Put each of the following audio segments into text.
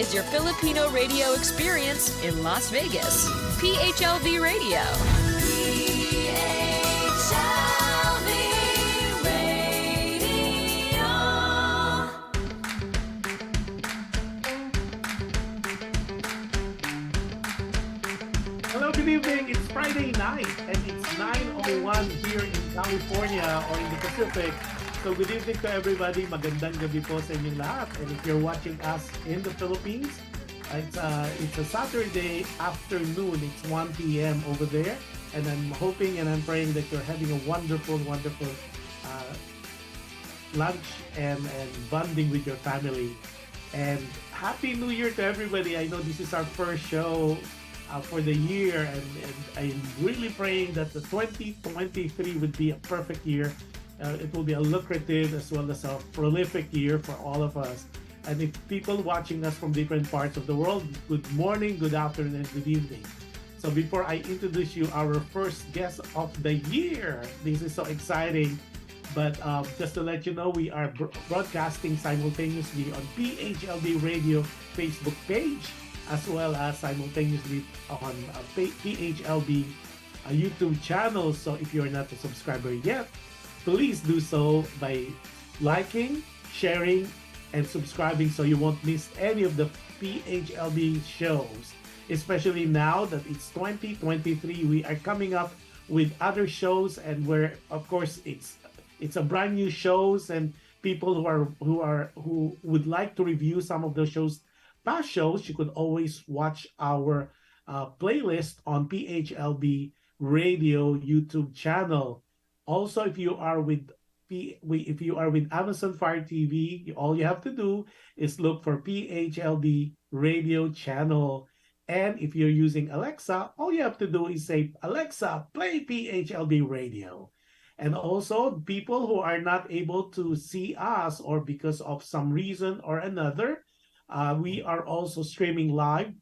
is your Filipino radio experience in Las Vegas. PHLV Radio. PHLV Radio. Hello, good evening. It's Friday night and it's 9:01 here in California or in the Pacific. So good evening to everybody. Magandang gabi po sa inyong lahat. And if you're watching us in the Philippines, it's a Saturday afternoon. It's 1 p.m. over there. And I'm hoping and I'm praying that you're having a wonderful lunch and bonding with your family. And Happy New Year to everybody. I know this is our first show for the year, and I'm really praying that the 2023 would be a perfect year. It will be a lucrative as well as a prolific year for all of us. And if people watching us from different parts of the world, good morning, good afternoon, and good evening. So before I introduce you our first guest of the year, this is so exciting. But just to let you know, we are broadcasting simultaneously on PHLV Radio Facebook page, as well as simultaneously on PHLV YouTube channel. So if you're not a subscriber yet, please do so by liking, sharing, and subscribing so you won't miss any of the PHLV shows. Especially now that it's 2023, we are coming up with other shows, and where, of course, it's a brand new shows, and people who would like to review some of those shows, past shows, you could always watch our playlist on PHLB Radio YouTube channel. Also, if you are with Amazon Fire TV, all you have to do is look for PHLB Radio channel. And if you're using Alexa, all you have to do is say, Alexa, play PHLB Radio. And also, people who are not able to see us, or because of some reason or another, we are also streaming live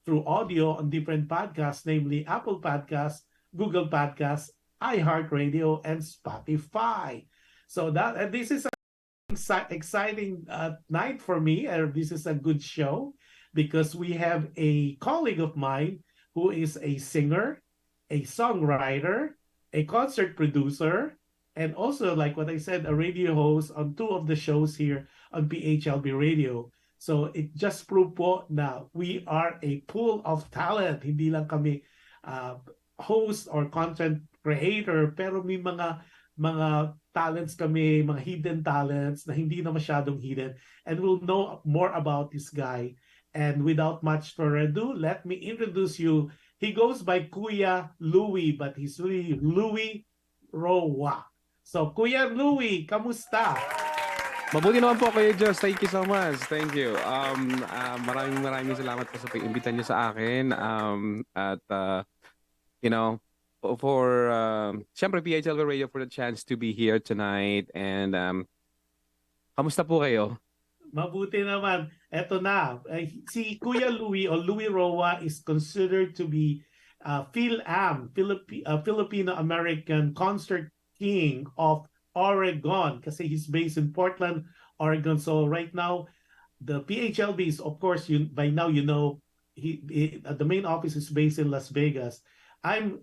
through audio on different podcasts, namely Apple Podcasts, Google Podcasts, iHeartRadio, and Spotify. So this is an exciting night for me. This is a good show because we have a colleague of mine who is a singer, a songwriter, a concert producer, and also, like what I said, a radio host on two of the shows here on PHLB Radio. So it just proved po na we are a pool of talent. Hindi lang kami host or content creator, pero may mga talents kami, mga hidden talents na hindi na masyadong hidden. And we'll know more about this guy. And without much further ado, let me introduce you. He goes by Kuya Louie, but he's really Louie Roa. So, Kuya Louie, kamusta? Mabuti naman po kayo, Jush. Thank you so much. Thank you. Maraming salamat po sa pag-imbita niyo sa akin. For siyempre PHLV Radio for the chance to be here tonight. And kamusta po kayo? Mabuti naman. Eto na. Si Kuya Louie o Louie Roa is considered to be Fil-Am, Filipino-American concert king of Oregon, kasi he's based in Portland, Oregon. So right now, the PHLB is, of course, by now you know, the main office is based in Las Vegas. I'm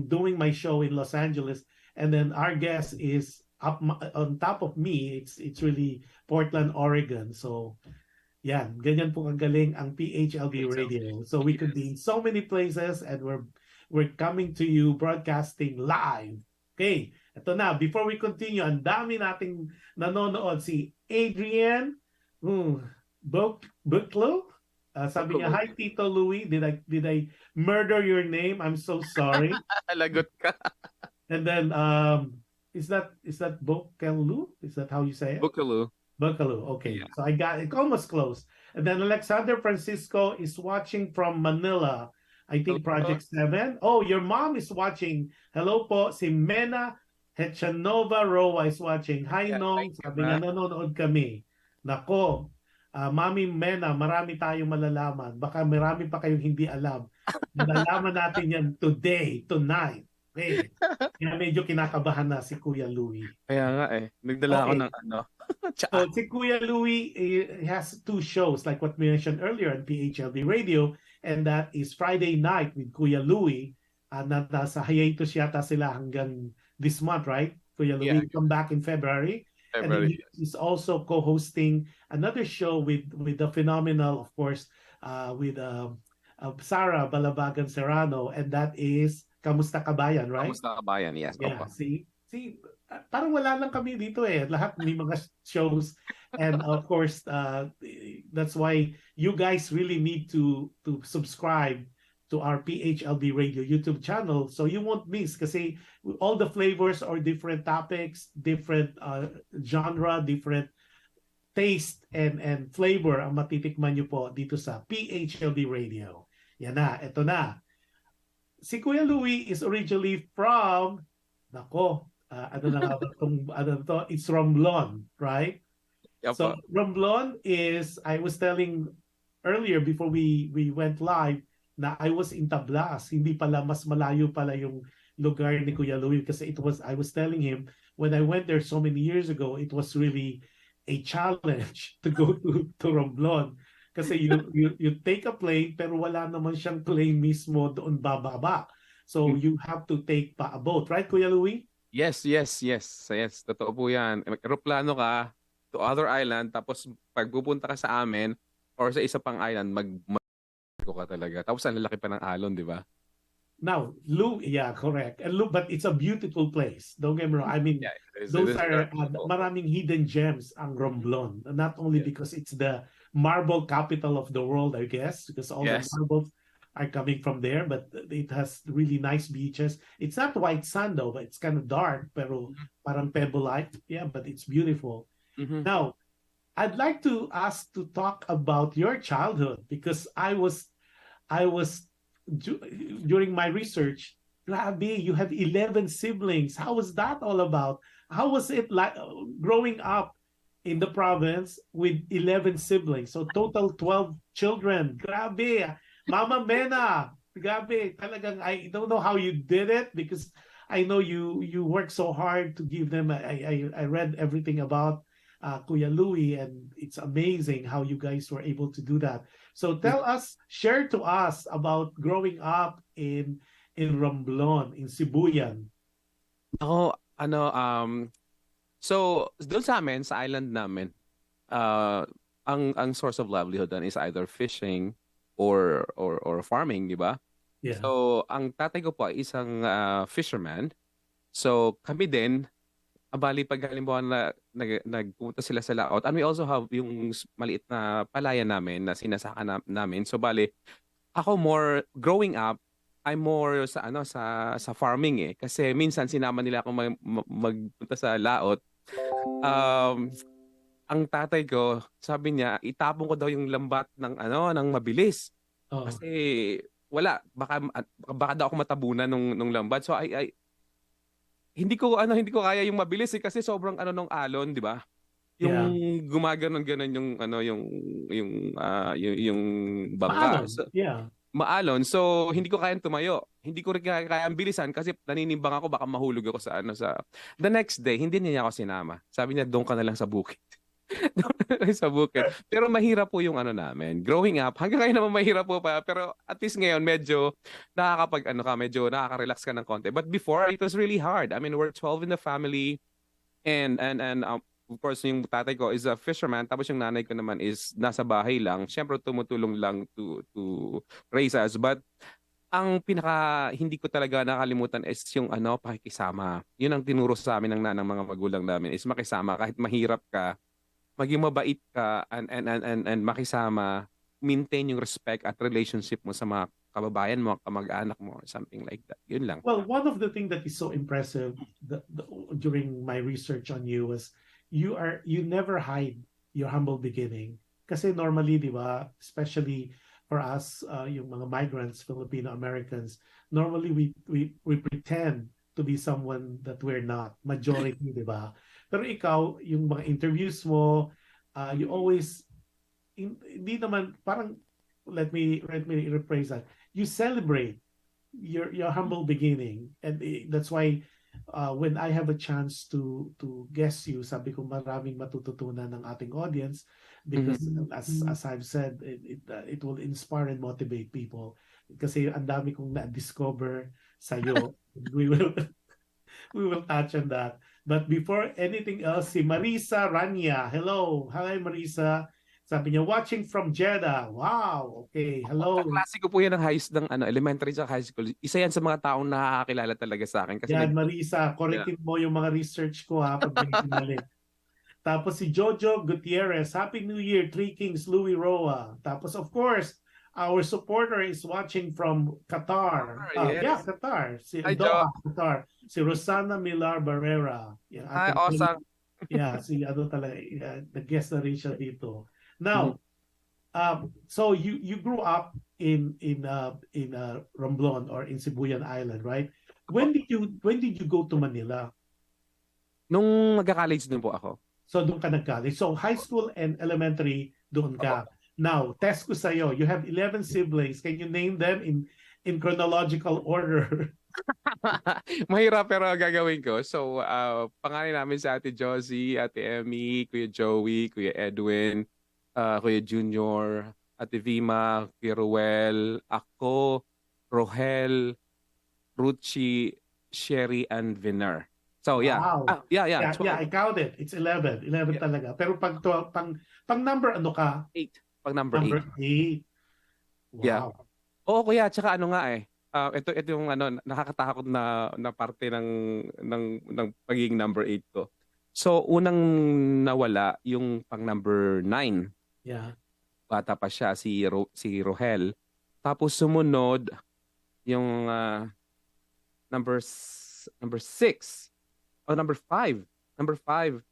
doing my show in Los Angeles, and then our guest is up on top of me. It's really Portland, Oregon. So yeah, ganyan po kagaling ang PHLB Radio. So we could be in so many places, and we're coming to you broadcasting live. Okay, ito na. Before we continue, ang dami nating nanonood. Si Adrian Buklo. Sabi niya, hi Tito Louie, did I murder your name? I'm so sorry. Lagot ka. And then is that Bukelu? Is that how you say it? Bukelu. Okay. Yeah. So I got it, almost close. And then Alexander Francisco is watching from Manila. I think Project 7. Oh, your mom is watching. Hello po. Si Mena Hechanova Roa is watching. Hi, yeah, Nong. Sabi niya, nanonood kami. Nako, Mami Mena, marami tayong malalaman. Baka marami pa kayong hindi alam. Malalaman natin yan today, tonight. Okay. Kaya medyo kinakabahan na si Kuya Louie. Kaya nga eh. Nagdala ako ng ano. So si Kuya Louie has two shows like what we mentioned earlier on PHLV Radio, and that is Friday Night with Kuya Louie. Nasa hiatus yata sila hanggang this month, right? Kuya Yeah, Louie come back in February. And then February. he's also co-hosting another show with the phenomenal, of course, with Sarah Balabagan-Sereno, and that is Kamusta Kabayan, right? Kamusta kabayan? Yes, Yeah, opo. see, parang wala lang kami dito eh. Lahat may mga shows, and of course, that's why you guys really need to subscribe to our PHLB Radio YouTube channel so you won't miss kasi all the flavors or different topics, different genre, different taste and flavor ang matitikman nyo po dito sa PHLB Radio. Yan na, eto na. Si Kuya Louie is originally from, ano na nga ba to? It's Romblon, right? Opo. So Romblon is, I was telling earlier before we went live, na I was in Tablas. Hindi pala, mas malayo pala yung lugar ni Kuya Louie kasi I was telling him, when I went there so many years ago, it was really a challenge to go to Romblon. Kasi you take a plane pero wala naman siyang plane mismo doon bababa. So you have to take pa a boat, right Kuya Louie? Yes. Totoo po yan. Aeroplano ka to other island, tapos pag pupunta ka sa amin or sa isa pang island, ko ka talaga. Tapos ang lalaki pa ng alon, di ba? Now, yeah, correct. But it's a beautiful place. Don't get me wrong. I mean, Yeah, those are maraming hidden gems ang Romblon. Not only because it's the marble capital of the world, I guess, because all the marbles are coming from there, but it has really nice beaches. It's not white sand though, but it's kind of dark, pero parang pebble-like. Yeah, but it's beautiful. Now, I'd like to ask to talk about your childhood because I was during my research, grabe, you have 11 siblings. How was that all about? How was it like growing up in the province with 11 siblings? So total 12 children. Grabe. Mama Mena. Grabe. Talagang, I don't know how you did it because I know you worked so hard to give them. I read everything about Kuya Louie, and it's amazing how you guys were able to do that. So share to us about growing up in Romblon, in Sibuyan. Ako, so doon sa amin, sa island namin, ang source of livelihood dan is either fishing or farming, di ba? Yeah. So ang tatay ko po ay isang fisherman. So kami din, bali pag halimbawa na nagpunta sila sa laot, and we also have yung maliit na palayan namin na sinasaka namin. So bali, ako growing up, I'm more sa farming eh. Kasi minsan sinama nila ako magpunta sa laot. Ang tatay ko, sabi niya, itapon ko daw yung lambat ng mabilis. Kasi wala, baka daw ako matabunan nung lambat. So hindi ko kaya yung mabilis eh, kasi sobrang nung alon, di ba? Yung gumaganon-ganon yung bangka. Maalon. Maalon. So hindi ko kayang tumayo. Hindi ko rin kayang bilisan kasi naninimbang ako baka mahulog ako sa The next day, hindi niya ako sinama. Sabi niya, doon ka na lang sa bukid. Sa bukid. Pero mahirap po yung namin. Growing up, hanggang ngayon naman mahirap po pa. Pero at least ngayon, medyo medyo nakaka-relax ka ng konti. But before, it was really hard. I mean, we're 12 in the family. And of course, yung tatay ko is a fisherman. Tapos yung nanay ko naman is nasa bahay lang. Siyempre, tumutulong lang to raise us. But ang pinaka hindi ko talaga nakalimutan is yung pakikisama. Yun ang tinuro sa amin ng mga magulang namin is makisama. Kahit mahirap ka, maging mabait ka and makisama, maintain yung respect at relationship mo sa mga kababayan mo, kamag-anak mo, or something like that. Yun lang. Well, one of the things that is so impressive during my research on you was you never hide your humble beginning. Kasi normally, di ba, especially for us, yung mga migrants, Filipino Americans, normally we pretend to be someone that we're not, majority, di ba? Pero ikaw, yung mga interviews mo, you always, hindi naman, parang, let me rephrase that. You celebrate your humble beginning. And that's why when I have a chance to guest you, sabi ko maraming matututunan ng ating audience because as I've said, it will inspire and motivate people. Kasi ang dami kong na-discover sa'yo. We will touch on that. But before anything else, si Marisa Rania. Hello. Hi, Marisa. Sabi niya, watching from Jeddah. Wow. Okay. Hello. Kaklase ko po yan ng elementary sa high school. Isa yan sa mga taong nakakakilala talaga sa akin. Kasi yan, Marisa. Correctin mo yung mga research ko ha pag may sinali. Tapos si Jojo Gutierrez. Happy New Year, Three Kings, Louie Roa. Tapos of course, our supporter is watching from Qatar. Yes. Yeah, Qatar. Si Hi, Doha, Qatar. Si Rosana Milar Barrera. Yan, Hi, awesome. Yeah, si ano talaga, nag-guest na rin siya dito. Now, so you grew up in Romblon or in Sibuyan Island, right? When did you go to Manila? Nung magka-college din po ako. So doon ka nag-college. So high school and elementary doon ka. Now, test ko sa'yo. You have 11 siblings. Can you name them in chronological order? Mahirap pero gagawin ko. So, pangalan namin sa Ate Josie, Ate Emmy, Kuya Joey, Kuya Edwin, Kuya Junior, Ate Vima, Kuya Ruel, ako, Rohel, Ruchi, Sherry, and Viner. So, yeah. Wow. Yeah, I count it. It's 11. 11 talaga. Pero pang number, ano ka? 8. Pag number 8. 8. Wow. Yeah. Oo, kuya. Tsaka ano nga eh. Ito yung nakakatakot na parte ng pagiging number 8 ko. So, unang nawala yung pang number 9. Yeah. Bata pa siya, si Rohel. Tapos sumunod yung number 6. O number 5. Number 5.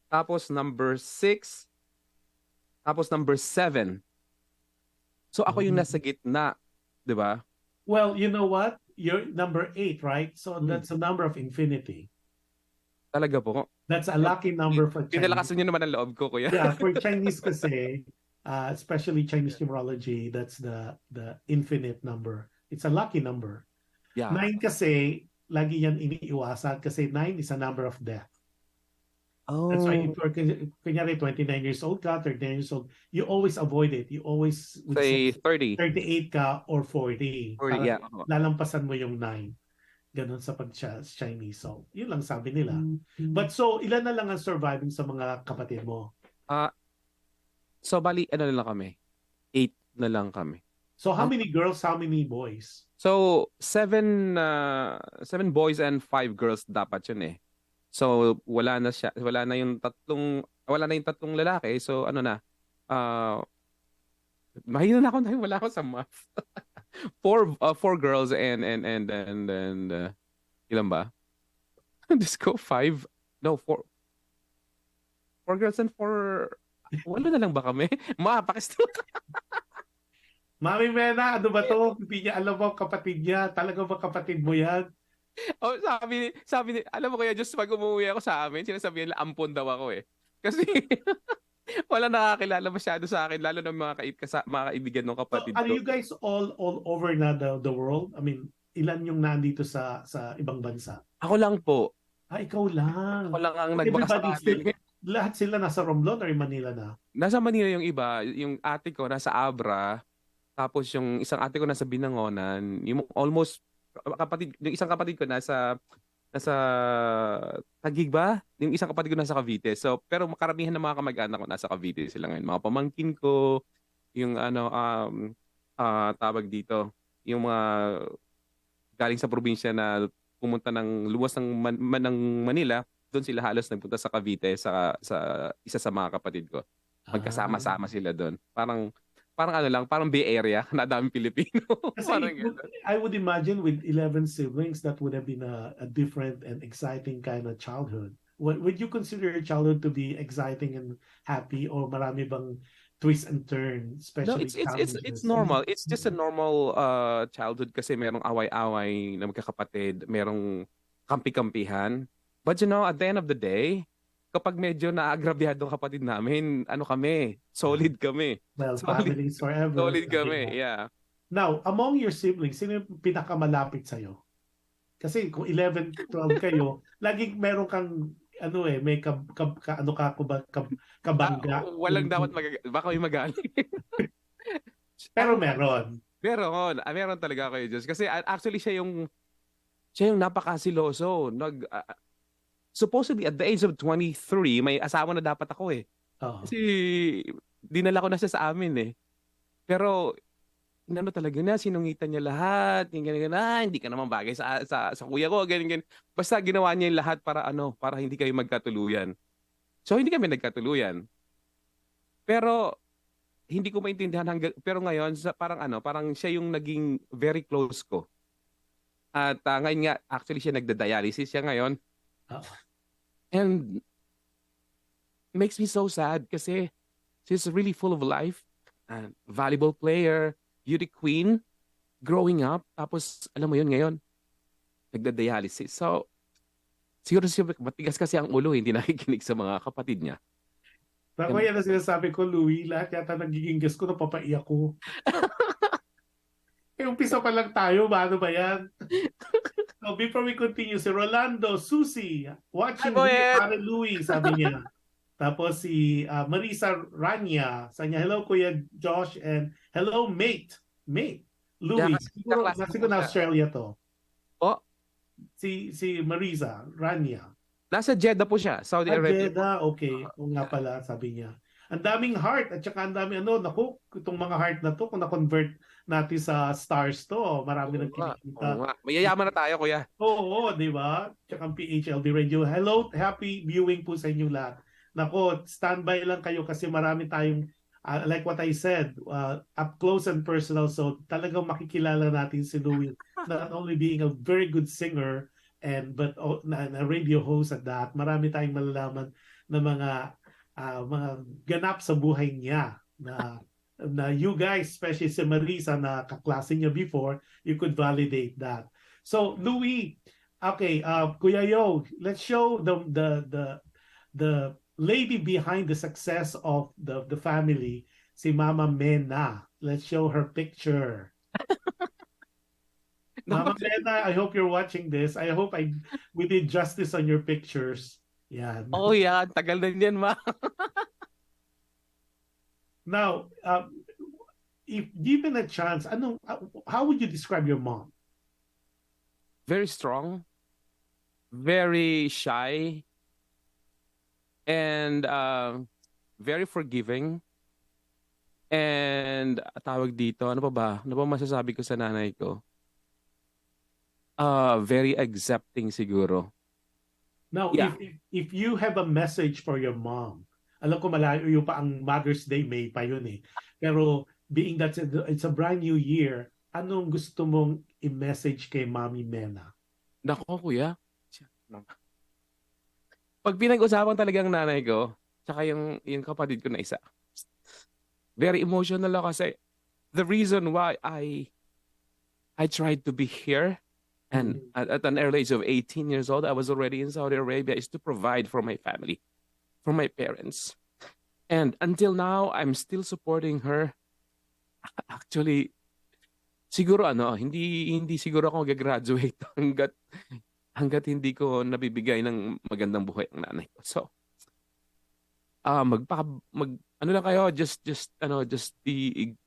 Tapos number 6. Tapos number 7. So ako yung nasa gitna, 'di ba? Well, you know what? You're number 8, right? So that's a number of infinity. Talaga po. That's a lucky number for Chinese. Pinalakasan niyo naman ang loob ko, kuya. Yeah, for Chinese kasi, especially Chinese numerology, that's the infinite number. It's a lucky number. Yeah. 9 kasi, lagi yan iniiwasan kasi 9 is a number of death. Oh. That's why if you're, kunyari, 29 years old ka, 39 years old, you always avoid it. You always would say 30. 38 ka or 40. 40, yeah. Lalampasan mo yung 9. Ganon sa pag-Chinese. So, yun lang sabi nila. But so, ilan na lang ang surviving sa mga kapatid mo? So, bali, ano na lang kami? 8 na lang kami. So, how many girls, how many boys? So, 7 boys and 5 girls dapat yun eh. So, wala na yung tatlong lalaki. So, ano na, mahina na ako dahil wala ako sa math. 4 girls and ilan ba? Let's go 5. No, 4 girls and 4. Wala na lang ba kami? Pakistan. Mami Mena, ano ba to? Hindi niya alam mo kapatid niya. Talaga ba kapatid mo yan? Oh, sabi ni, alam mo kaya, just pag umuwi ako sa amin, sinasabi nila ampon daw ako eh. Kasi wala nakakilala masyado sa akin, lalo ng mga kaibigan ng kapatid ko. So, are you guys all over na the world? I mean, ilan yung nandito sa ibang bansa? Ako lang po. Ikaw lang. Ako lang ang nagbakasakali. Lahat sila nasa Romblon or Manila na? Nasa Manila yung iba. Yung ate ko nasa Abra. Tapos yung isang ate ko nasa Binangonan. Yung almost yung isang kapatid ko nasa Taguig ba? Yung isang kapatid ko nasa Cavite. So, pero makaramihan ng mga kamag-anak ko nasa Cavite sila ngayon. Mga pamangkin ko, yung tawag dito, yung mga galing sa probinsya na pumunta ng luwas ng Manila, doon sila halos nagpunta sa Cavite sa isa sa mga kapatid ko. Magkasama-sama sila doon. Parang Bay Area na daming Pilipino. I would imagine with 11 siblings that would have been a different and exciting kind of childhood. Would you consider your childhood to be exciting and happy, or marami bang twist and turn, especially? No, it's normal. It's just a normal childhood kasi merong away-away na magkakapatid, merong kampi-kampihan. But you know, at the end of the day, kapag medyo naagrabyado ang kapatid namin, solid kami. Well, families forever. Solid kami, yeah. Now, among your siblings, sino yung pinakamalapit sa'yo? Kasi kung 11, 12 kayo, laging meron kang may kabangga. Walang dapat baka may magaling. Pero meron. Meron talaga kayo, Diyos. Kasi actually siya yung napakasiloso. Supposedly at the age of 23, may asawa na dapat ako eh. Kasi dinala ko na siya sa amin eh. Pero talaga na, sinungitan niya lahat, hindi ka naman bagay sa kuya ko, ganyan. Basta ginawa niya yung lahat para hindi kayo magkatuluyan. So hindi kami nagkatuluyan. Pero hindi ko maintindihan pero ngayon parang siya yung naging very close ko. At ngayon nga actually siya nagda-dialysis siya ngayon. And makes me so sad kasi she's really full of life and valuable player, beauty queen, growing up. Tapos alam mo yun ngayon, nagda-dialysis. So siguro siya matigas kasi ang ulo, hindi nakikinig sa mga kapatid niya. Pero yan ang sinasabi ko, Louie, lahat yata nagiging guest ko, napapaiyak ko. Umpisa pa lang tayo, ano ba yan? So before we continue, si Rolando, Susie, watching Pare Louie, sabi niya. Tapos si Marisa Rania, sabi niya, hello Kuya Josh, and hello mate. Louie, siguro na Australia to. Oh. Si Marisa Rania. Nasa Jeddah po siya, Saudi Arabia. Jeddah, okay. Kung nga pala, sabi niya. Ang daming heart at saka ang daming naku, itong mga heart na to, kung na-convert natin sa stars to, marami nang kinikita. Mayayaman na tayo, kuya. Oo, di ba? Tsaka ang PHLV Radio. Hello, happy viewing po sa inyo lahat. Nako, standby lang kayo kasi marami tayong, like what I said, up close and personal. So talagang makikilala natin si Louie, not only being a very good singer, but a radio host at that. Marami tayong malalaman na mga ganap sa buhay niya na you guys, especially si Marisa na kaklase niya before, you could validate that. So Louie, okay, Kuya Yo, let's show the lady behind the success of the family, si Mama Mena. Let's show her picture. Mama Mena, I hope you're watching this. I hope we did justice on your pictures. Yeah. Oh yeah, tagal na yan, ma. Now, if given a chance, how would you describe your mom? Very strong, very shy, and very forgiving. And tawag dito, ano pa masasabi ko sa nanay ko? Very accepting siguro. Now, yeah. if you have a message for your mom, alam ko malayo pa ang Mother's Day, May pa yun eh. Pero being that it's a brand new year, anong gusto mong i-message kay Mami Mena? Nako, kuya. Pag pinag-usapan talagang nanay ko, tsaka yung kapatid ko na isa, very emotional ako kasi the reason why I tried to be here and at an early age of 18 years old, I was already in Saudi Arabia, is to provide for my family, for my parents. And until now, I'm still supporting her. Actually, siguro hindi siguro ako gagraduate hanggat hindi ko nabibigay ng magandang buhay ang nanay ko. So, ano lang kayo, just be,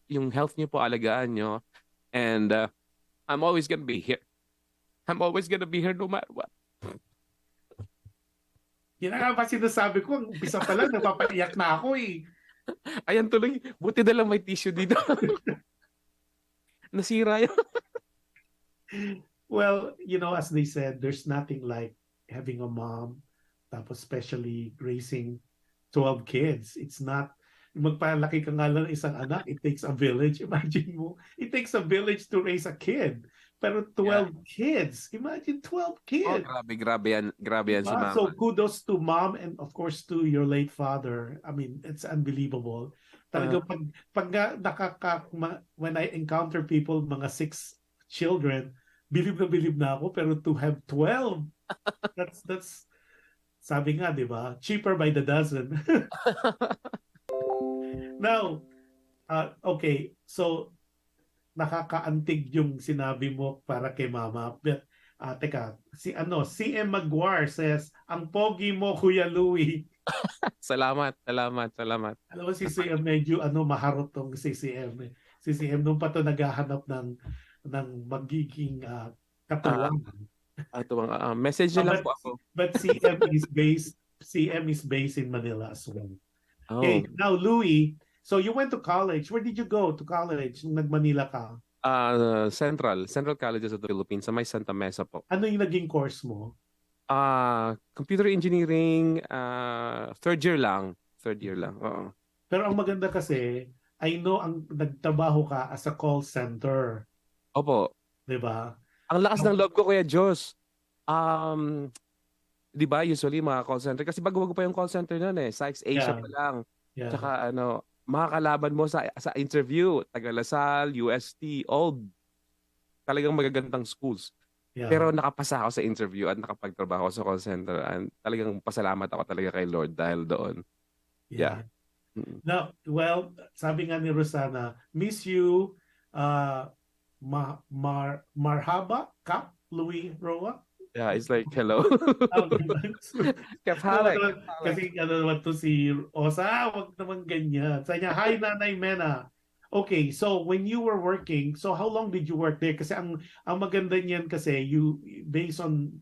yung health niyo po, alagaan niyo. And I'm always gonna be here. I'm always gonna be here no matter what. Yan nga ba sinasabi ko, ang umpisa pa lang, napapaiyak na ako eh. Ayan tuloy, buti na lang may tissue dito. Nasira yun. Well, as they said, there's nothing like having a mom, tapos especially raising 12 kids. It's not, magpalaki ka nga lang isang anak, it takes a village. Imagine mo, it takes a village to raise a kid. Pero 12 kids. Imagine 12 kids. Oh, grabe yan si mama. So kudos to mom and of course to your late father. I mean, it's unbelievable. Talagang when I encounter people, mga 6 children, believe na ako, pero to have 12, that's sabi nga, di ba? Cheaper by the dozen. Now, okay, so nakakaantig yung sinabi mo para kay Mama. But, teka, CM Maguire says, ang pogi mo, Kuya Louie. Salamat, salamat, salamat. Alam mo, si CM medyo maharot tong si CM. Si CM nung pa to naghahanap ng magiging Ah, katuwang. message niyo lang po ako. But CM is based in Manila as well. Oh. Okay, now Louie, so you went to college. Where did you go to college nung nag-Manila ka? Central Colleges of the Philippines sa may Santa Mesa po. Ano yung naging course mo? Computer engineering, third year lang. Oo. Pero ang maganda kasi, I know ang nagtrabaho ka as a call center. Opo. 'Di ba? Ang lakas ng loob ko, Kuya Jush. 'Di ba usually mga call center kasi bago-bago pa yung call center noon Sykes Asia pa lang. Yeah. Tsaka makakalaban mo sa interview, Tagalasal, UST, all talagang magagandang schools. Yeah. Pero nakapasa ako sa interview at nakapagtrabaho sa call center and talagang pasalamat ako talaga kay Lord dahil doon. Yeah. Now, well, sabi nga ni Rosana, miss you, marhaba, Kap, Louie Roa. Yeah, it's like, hello. Kasi naman to si Osa, wag naman ganyan. Sabi niya, hi Nanay Mena. Okay, so when you were working, so how long did you work there? Kasi ang maganda niyan kasi you based on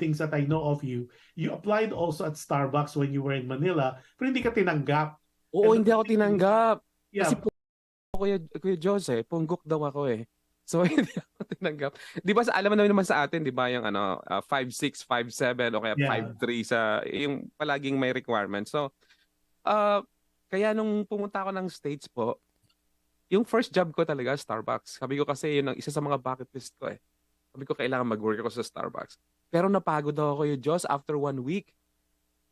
things that I know of you applied also at Starbucks when you were in Manila, pero hindi ka tinanggap. Oo, hindi ako tinanggap. Yeah. Kasi Kuya Jose, punggok daw ako So hindi ako tinanggap. 'Di ba alam naman sa atin, 'di ba, yung 5'6", 5'7" o kaya 5'3" sa yung palaging may requirement. So kaya nung pumunta ako ng States po, yung first job ko talaga, Starbucks. Sabi ko kasi yun ang isa sa mga bucket list ko Sabi ko kailangan mag-work ako sa Starbucks. Pero napagod ako yung Diyos after 1 week.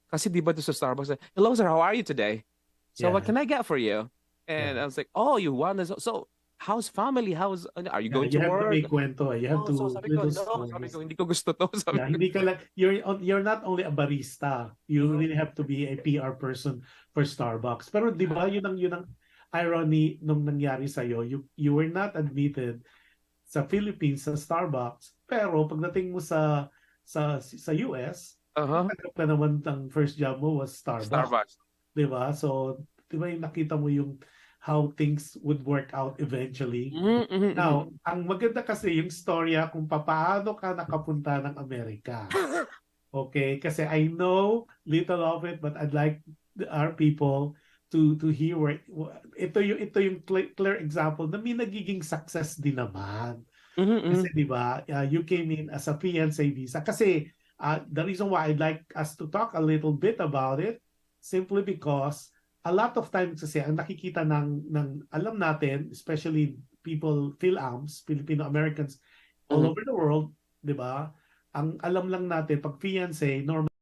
Kasi di ba doon sa Starbucks, hello sir, how are you today? So what can I get for you? And I was like, oh, you want this? So how's family? Are you going to work? You have to make kwento. You have to. So sabi ko, hindi ko gusto to. Hindi ka lang, you're not only a barista. You really have to be a PR person for Starbucks. Pero di ba yun ang irony nung nangyari sa'yo, you were not admitted sa Philippines sa Starbucks, pero pagdating mo sa US, tanggap ka naman ang first job mo was Starbucks. Diba? So, diba yung nakita mo yung how things would work out eventually. Now, ang maganda kasi yung storya kung paano ka nakapunta ng Amerika. Okay? Kasi I know little of it, but I'd like our people to hear where ito yung clear example na may nagiging success din naman. Kasi di ba, you came in as a fiancé visa. Kasi the reason why I'd like us to talk a little bit about it simply because a lot of times kasi ang nakikita ng alam natin, especially people, Fil-Ams, Filipino Americans all over the world, di ba? Ang alam lang natin pag fiancé, normal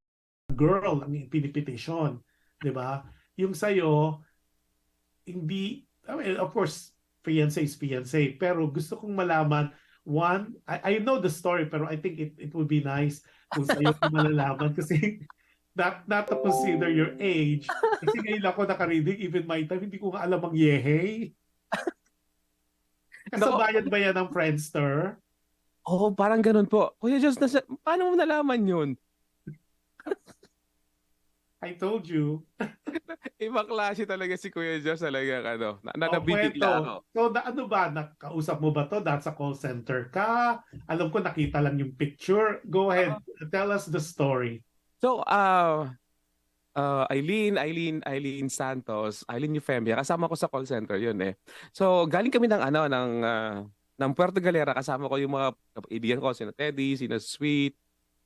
girl ang pinipetition, di ba? Yung sa'yo, hindi, of course, fiancé is fiancé. Pero gusto kong malaman, one, I know the story, pero I think it would be nice kung sa'yo kung malalaman. Kasi not to consider your age. Kasi ngayon ako nakarinig, even my time, hindi ko nga alam ang yehe. Kasabayan ba yan ng Friendster? Oo, parang ganun po. Kuya Diyos, paano mo nalaman yun? I told you. Ibang klase talaga si Kuya Josh talaga nabibigla ako. So ano ba, nakausap mo ba to? That's a call center ka? Alam ko nakita lang yung picture. Go ahead, tell us the story. So Eileen Santos, Eileen Eufemia, kasama ko sa call center yun So galing kami ng Puerto Galera, kasama ko yung mga kaibigan ko, sina Teddy, sina Sweet.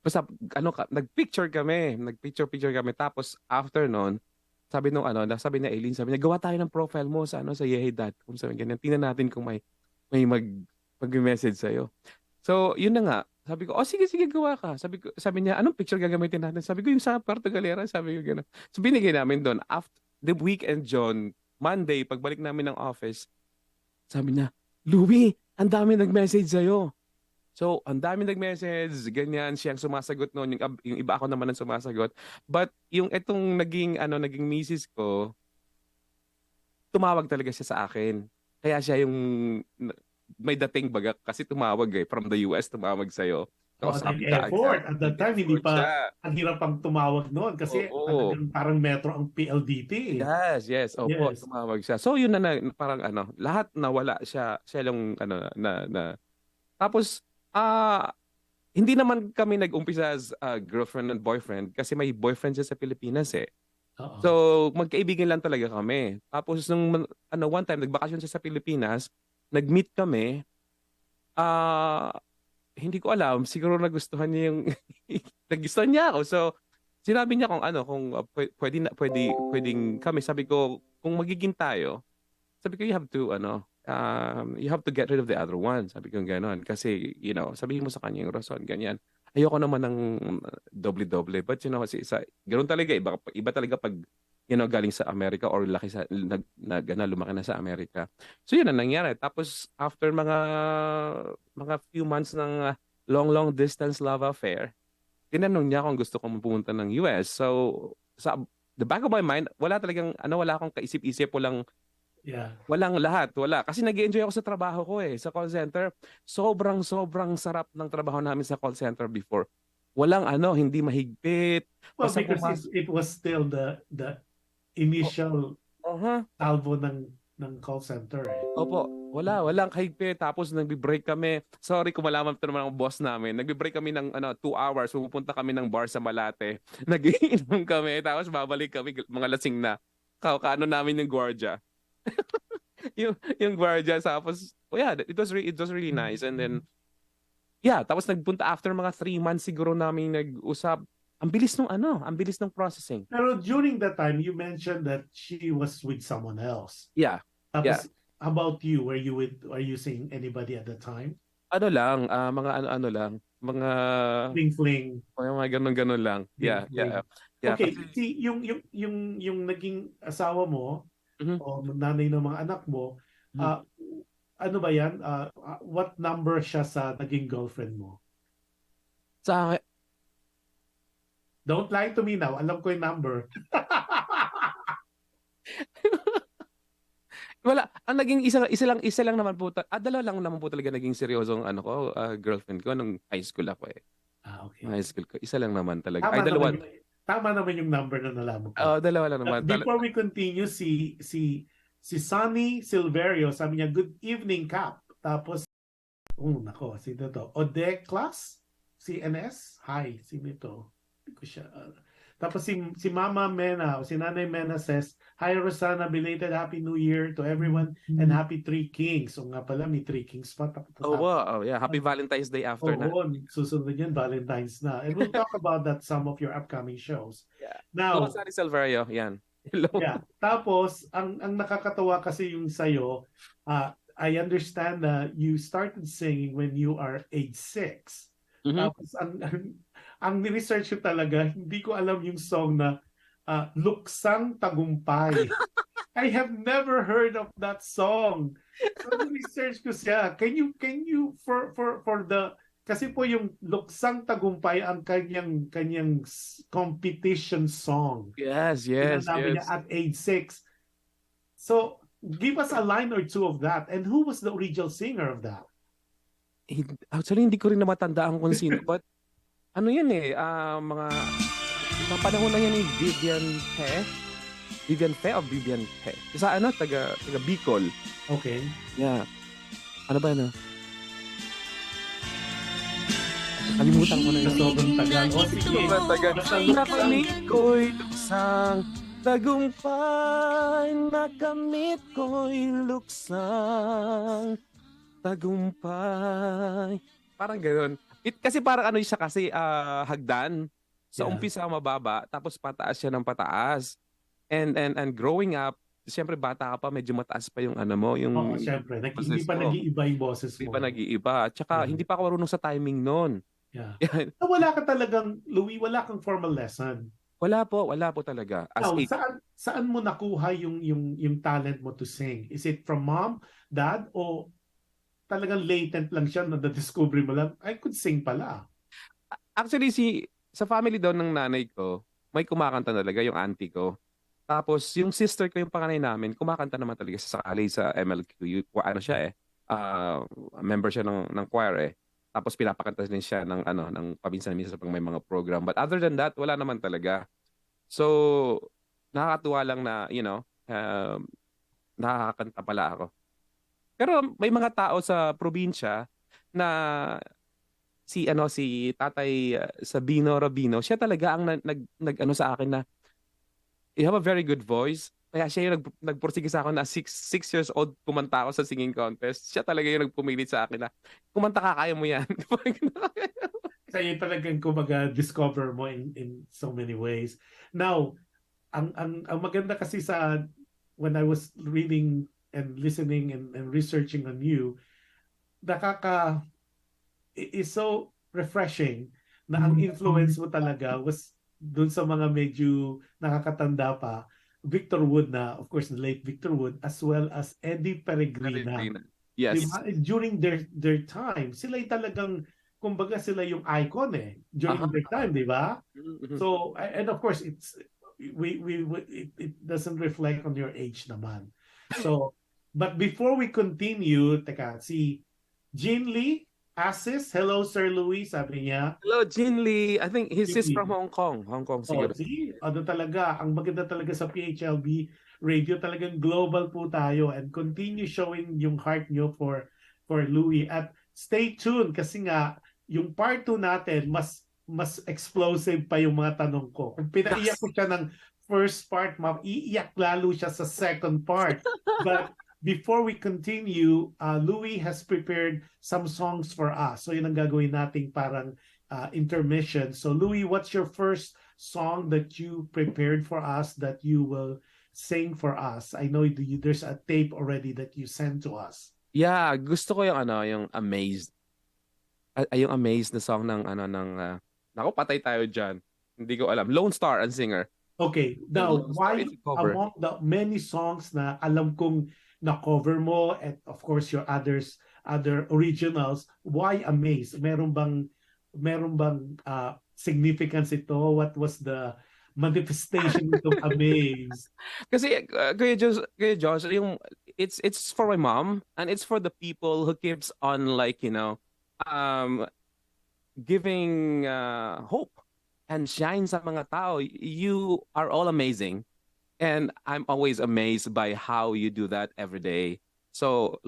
Basta nagpicture kami. Tapos after noon, sabi ni Aileen, sabi niya, gawa tayo ng profile mo sa yehe.com. Sabi ganyan, tingnan natin kung may mag-message sa iyo. So, yun na nga. Sabi ko, sige, gawa ka. Sabi niya, anong picture gagamitin natin? Sabi ko, yung sa Puerto Galera. Sabi ko gano'n. So, binigay namin doon. After the weekend, John, Monday, pagbalik namin ng office, sabi niya, Louie, ang dami nag-message sa'yo. So, ang dami nag-message, ganyan, siyang sumasagot noon, yung iba ako naman ang sumasagot. But yung itong naging misis ko, tumawag talaga siya sa akin. Kaya siya yung may dating baga kasi tumawag from the US, tumawag sa'yo. Kausap ka Effort. agad. At that time, hindi Nag-effort pa, siya. ang hirap pang tumawag noon kasi Oo. talagang parang metro ang PLDT. Yes. Opo, Yes. tumawag siya. So yun parang lahat nawala siya. Siya lang na. Tapos hindi naman kami nag-umpisa as girlfriend and boyfriend kasi may boyfriend siya sa Pilipinas eh. Oo. So magkaibigan lang talaga kami. Tapos nung one time nagbakasyon siya sa Pilipinas, nag-meet kami. Hindi ko alam, siguro nagustuhan niya yung nagustuhan niya ako. So sinabi niya kung pwedeng kami. Sabi ko kung magiging tayo, sabi ko you have to get rid of the other one. Sabi ko gano'n kasi sabihin mo sa kanya yung rason ganyan. Ayoko naman ng doble-doble, but kasi ganoon talaga iba talaga pag galing sa Amerika or lumaki na sa Amerika. So yun ang nangyari. Tapos after mga few months ng long distance love affair, tinanong niya kung gusto kong pumunta ng US. So sa the back of my mind, wala akong kaisip-isip, walang lahat, wala. Kasi nag-enjoy ako sa trabaho ko sa call center. Sobrang sarap ng trabaho namin sa call center before. Walang hindi mahigpit. Well, because it was still the initial salvo ng call center Opo, walang kahigpit. Tapos nagbi-break kami. Sorry kung malaman ito naman ang boss namin. Nagbi-break kami ng 2 hours. Pupunta kami ng bar sa Malate. Nagiinom kami. Tapos babalik kami mga lasing na. Kaano namin yung gwardiya. yung gwardiya. Tapos, it was really nice. And then, tapos nagpunta after mga 3 months siguro namin nag-usap. Ang bilis ng processing. Pero during that time, you mentioned that she was with someone else. Yeah. Tapos, how about you? Are you seeing anybody at the time? Mga lang, mga fling. Mga ganun lang. Yeah. Okay, kasi yung naging asawa mo o nanay ng mga anak mo, ano ba yan? What number siya sa naging girlfriend mo? Sa akin, don't lie to me now. Alam ko yung number. Wala. Ang naging isa lang naman po. Dalawa lang naman po talaga naging seryosong girlfriend ko nung high school ako eh. Okay. High school ko. Isa lang naman talaga. Dalawa. Tama naman yung number na nalaman ko. Dalawa lang naman. Before we continue, si Sonny Silverio, sabi niya, good evening, Cap. Tapos, nako, sino to? Ode Class? CNS? Hi, sino ito? Hindi ko siya. Tapos si Mama Mena, si Nanay Mena says, hi Rosana, belated Happy New Year to everyone and Happy Three Kings. So nga pala, may Three Kings pa. Happy Valentine's Day after na. Susunod yan, Valentine's na. And we'll talk about that some of your upcoming shows. Yeah. Now, Sonny Silverio, yan. Hello. Yeah. Tapos, ang nakakatawa kasi yung sa'yo, I understand na you started singing when you are age 6. Tapos, ang research ko talaga, hindi ko alam yung song na Luksang Tagumpay. I have never heard of that song. So, research ko siya. Can you for the kasi po yung Luksang Tagumpay ang kanyang competition song. Yes. Niya at age 6. So, give us a line or two of that. And who was the original singer of that? Actually, hindi ko rin na matandaan kung sino. But, yan mga panahon na yan ni Vivian Fe o Vivian Fe? Isa taga Bicol. Okay. Yeah. Ano ba na? Kalimutan ko na yun. Sobrang tagal. Sobrang tagal. Nakamit ko'y luksang tagumpay. Nakamit ko'y luksang tagumpay. Parang gano'n. Kasi parang siya kasi hagdan. Sa umpisa mababa, tapos pataas siya ng pataas. And growing up, siyempre bata ka pa, medyo mataas pa yung yung siyempre. Hindi pa nag-iiba yung boses mo. Hindi pa nag-iiba. Tsaka hindi pa ako marunong sa timing noon. Yeah. Wala ka talagang, Louie, wala kang formal lesson. Wala po talaga. Saan mo nakuha yung talent mo to sing? Is it from mom, dad, o talagang latent lang siya na na-discover mo lang, I could sing pala? Actually, sa family daw ng nanay ko, may kumakanta talaga yung auntie ko. Tapos yung sister ko, yung panganay namin, kumakanta naman talaga sa MLQ. Siya member siya ng choir eh. Tapos pinapakanta din siya ng paminsan-minsan pag may mga program. But other than that, wala naman talaga. So, nakakatuwa lang na, nakakakanta pala ako. Pero may mga tao sa probinsya na si Tatay Sabino Rabino, siya talaga ang nag sa akin na you have a very good voice. Kaya siya yung nagpursige sa akin na 6 years old kumanta ako sa singing contest. Siya talaga yung nagpumilit sa akin na kumanta ka, kaya mo yan. Kaya talagang discover mo in so many ways. Now, ang maganda kasi when I was reading and listening and researching on you, is so refreshing na ang influence mo talaga was dun sa mga medyo nakakatanda pa, Victor Wood na, of course, the late Victor Wood, as well as Eddie Peregrina. Yes. Diba? During their time, sila talagang, kumbaga sila yung icon during their time, di ba? So, and of course, it doesn't reflect on your age naman. So, but before we continue, si Jean Lee Assis, hello Sir Louie, sabi niya. Hello Jean Lee, I think he's from Hong Kong siguro. Talaga, ang maganda talaga sa PHLV Radio, talagang global po tayo, and continue showing yung heart nyo for Louie, at stay tuned kasi nga yung part 2 natin mas explosive pa yung mga tanong ko. Kung pinaiyak ko siya ng first part, iiyak lalo siya sa second part. But before we continue, Louie has prepared some songs for us. So yun ang gagawin nating parang intermission. So Louie, what's your first song that you prepared for us that you will sing for us? I know there's a tape already that you sent to us. Yeah, gusto ko yung Amazed. Yung Amazed na song ng naku, patay tayo dyan. Hindi ko alam. Lone Star ang singer. Okay. Now, why among the many songs na alam kong na-cover mo, and of course your other originals, why Amazed? Meron bang significance ito? What was the manifestation of Amazed? Kasi Kuya Josh, it's for my mom, and it's for the people who keeps on giving hope and shine sa mga tao. You are all amazing. And I'm always amazed by how you do that every day. So,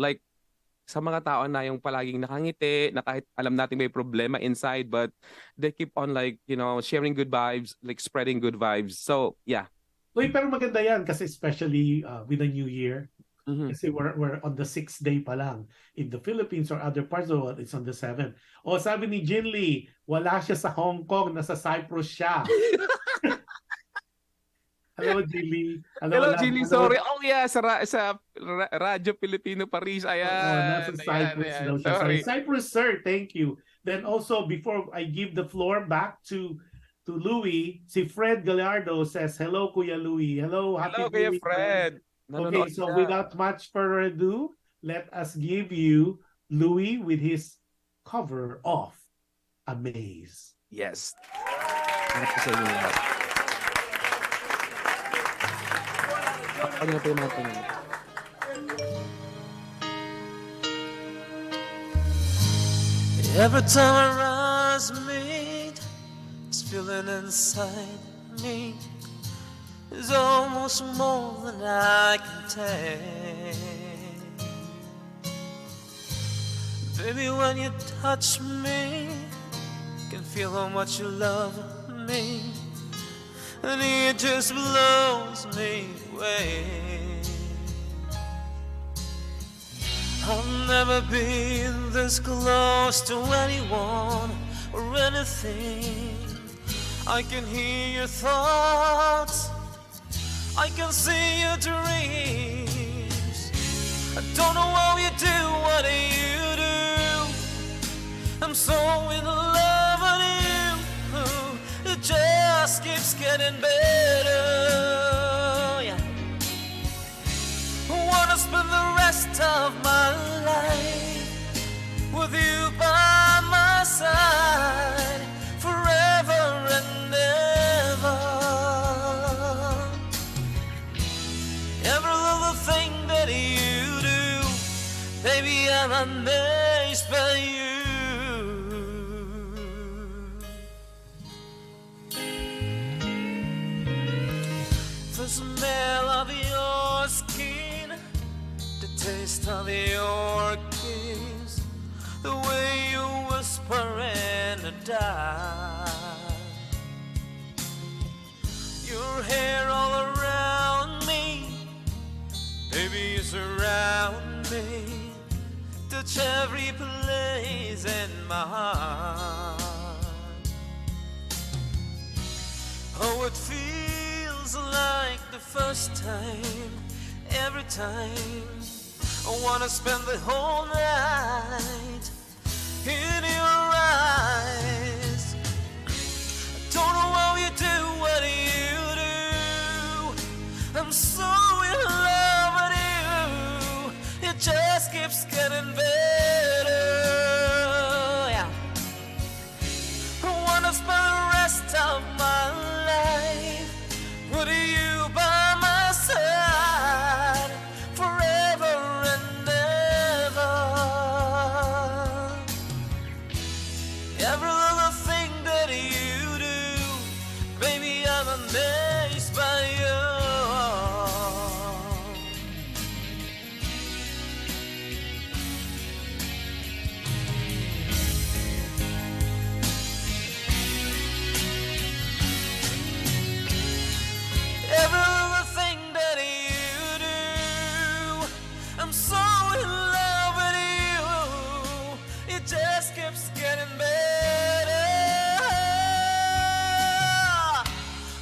sa mga tao na yung palaging nakangiti, na kahit alam natin may problema inside, but they keep on sharing good vibes, spreading good vibes. So, yeah. Uy, pero maganda yan kasi especially with the new year. Kasi we're on the 6th day pa lang. In the Philippines or other parts of the world, it's on the 7th. O, sabi ni Jin Lee, wala siya sa Hong Kong, nasa Cyprus siya. Hello, Jilly. Hello, Jilly. Sorry. Oh, yeah. Sa Radyo Pilipino Paris. Ayan. Nasa Cyprus daw siya. Sorry. Cyprus, sir. Thank you. Then also, before I give the floor back to Louie, si Fred Gallardo says, hello, Kuya Louie. Hello, happy Kuya Fred. Okay, so without much further ado, let us give you Louie with his cover of Amaze. Yes. Hanap ko sa inyo lahat. Every time I rise, meet this feeling inside me is almost more than I can take. Baby, when you touch me, can feel how much you love me, and it just blows me away. I'll never be this close to anyone or anything. I can hear your thoughts, I can see your dreams. I don't know how you do what you do. I'm so in love with you. It just keeps getting better. Yeah. I wanna spend the rest of my life with you by my side forever and ever. Every little thing that you do, baby, I'm a the smell of your skin, the taste of your kiss, the way you whisper and die. Your hair all around me, baby, you surround me, touch every place in my heart. Oh, it feels like the first time, every time. I wanna spend the whole night in your eyes. I don't know how you do what you do. I'm so in love with you. It just keeps getting better. Yeah. I wanna spend the rest of my life with you by my side forever and ever. Every little thing that you do, baby, I'm amazed by you. Every little thing that you do, I'm so in love with you. It just keeps getting better.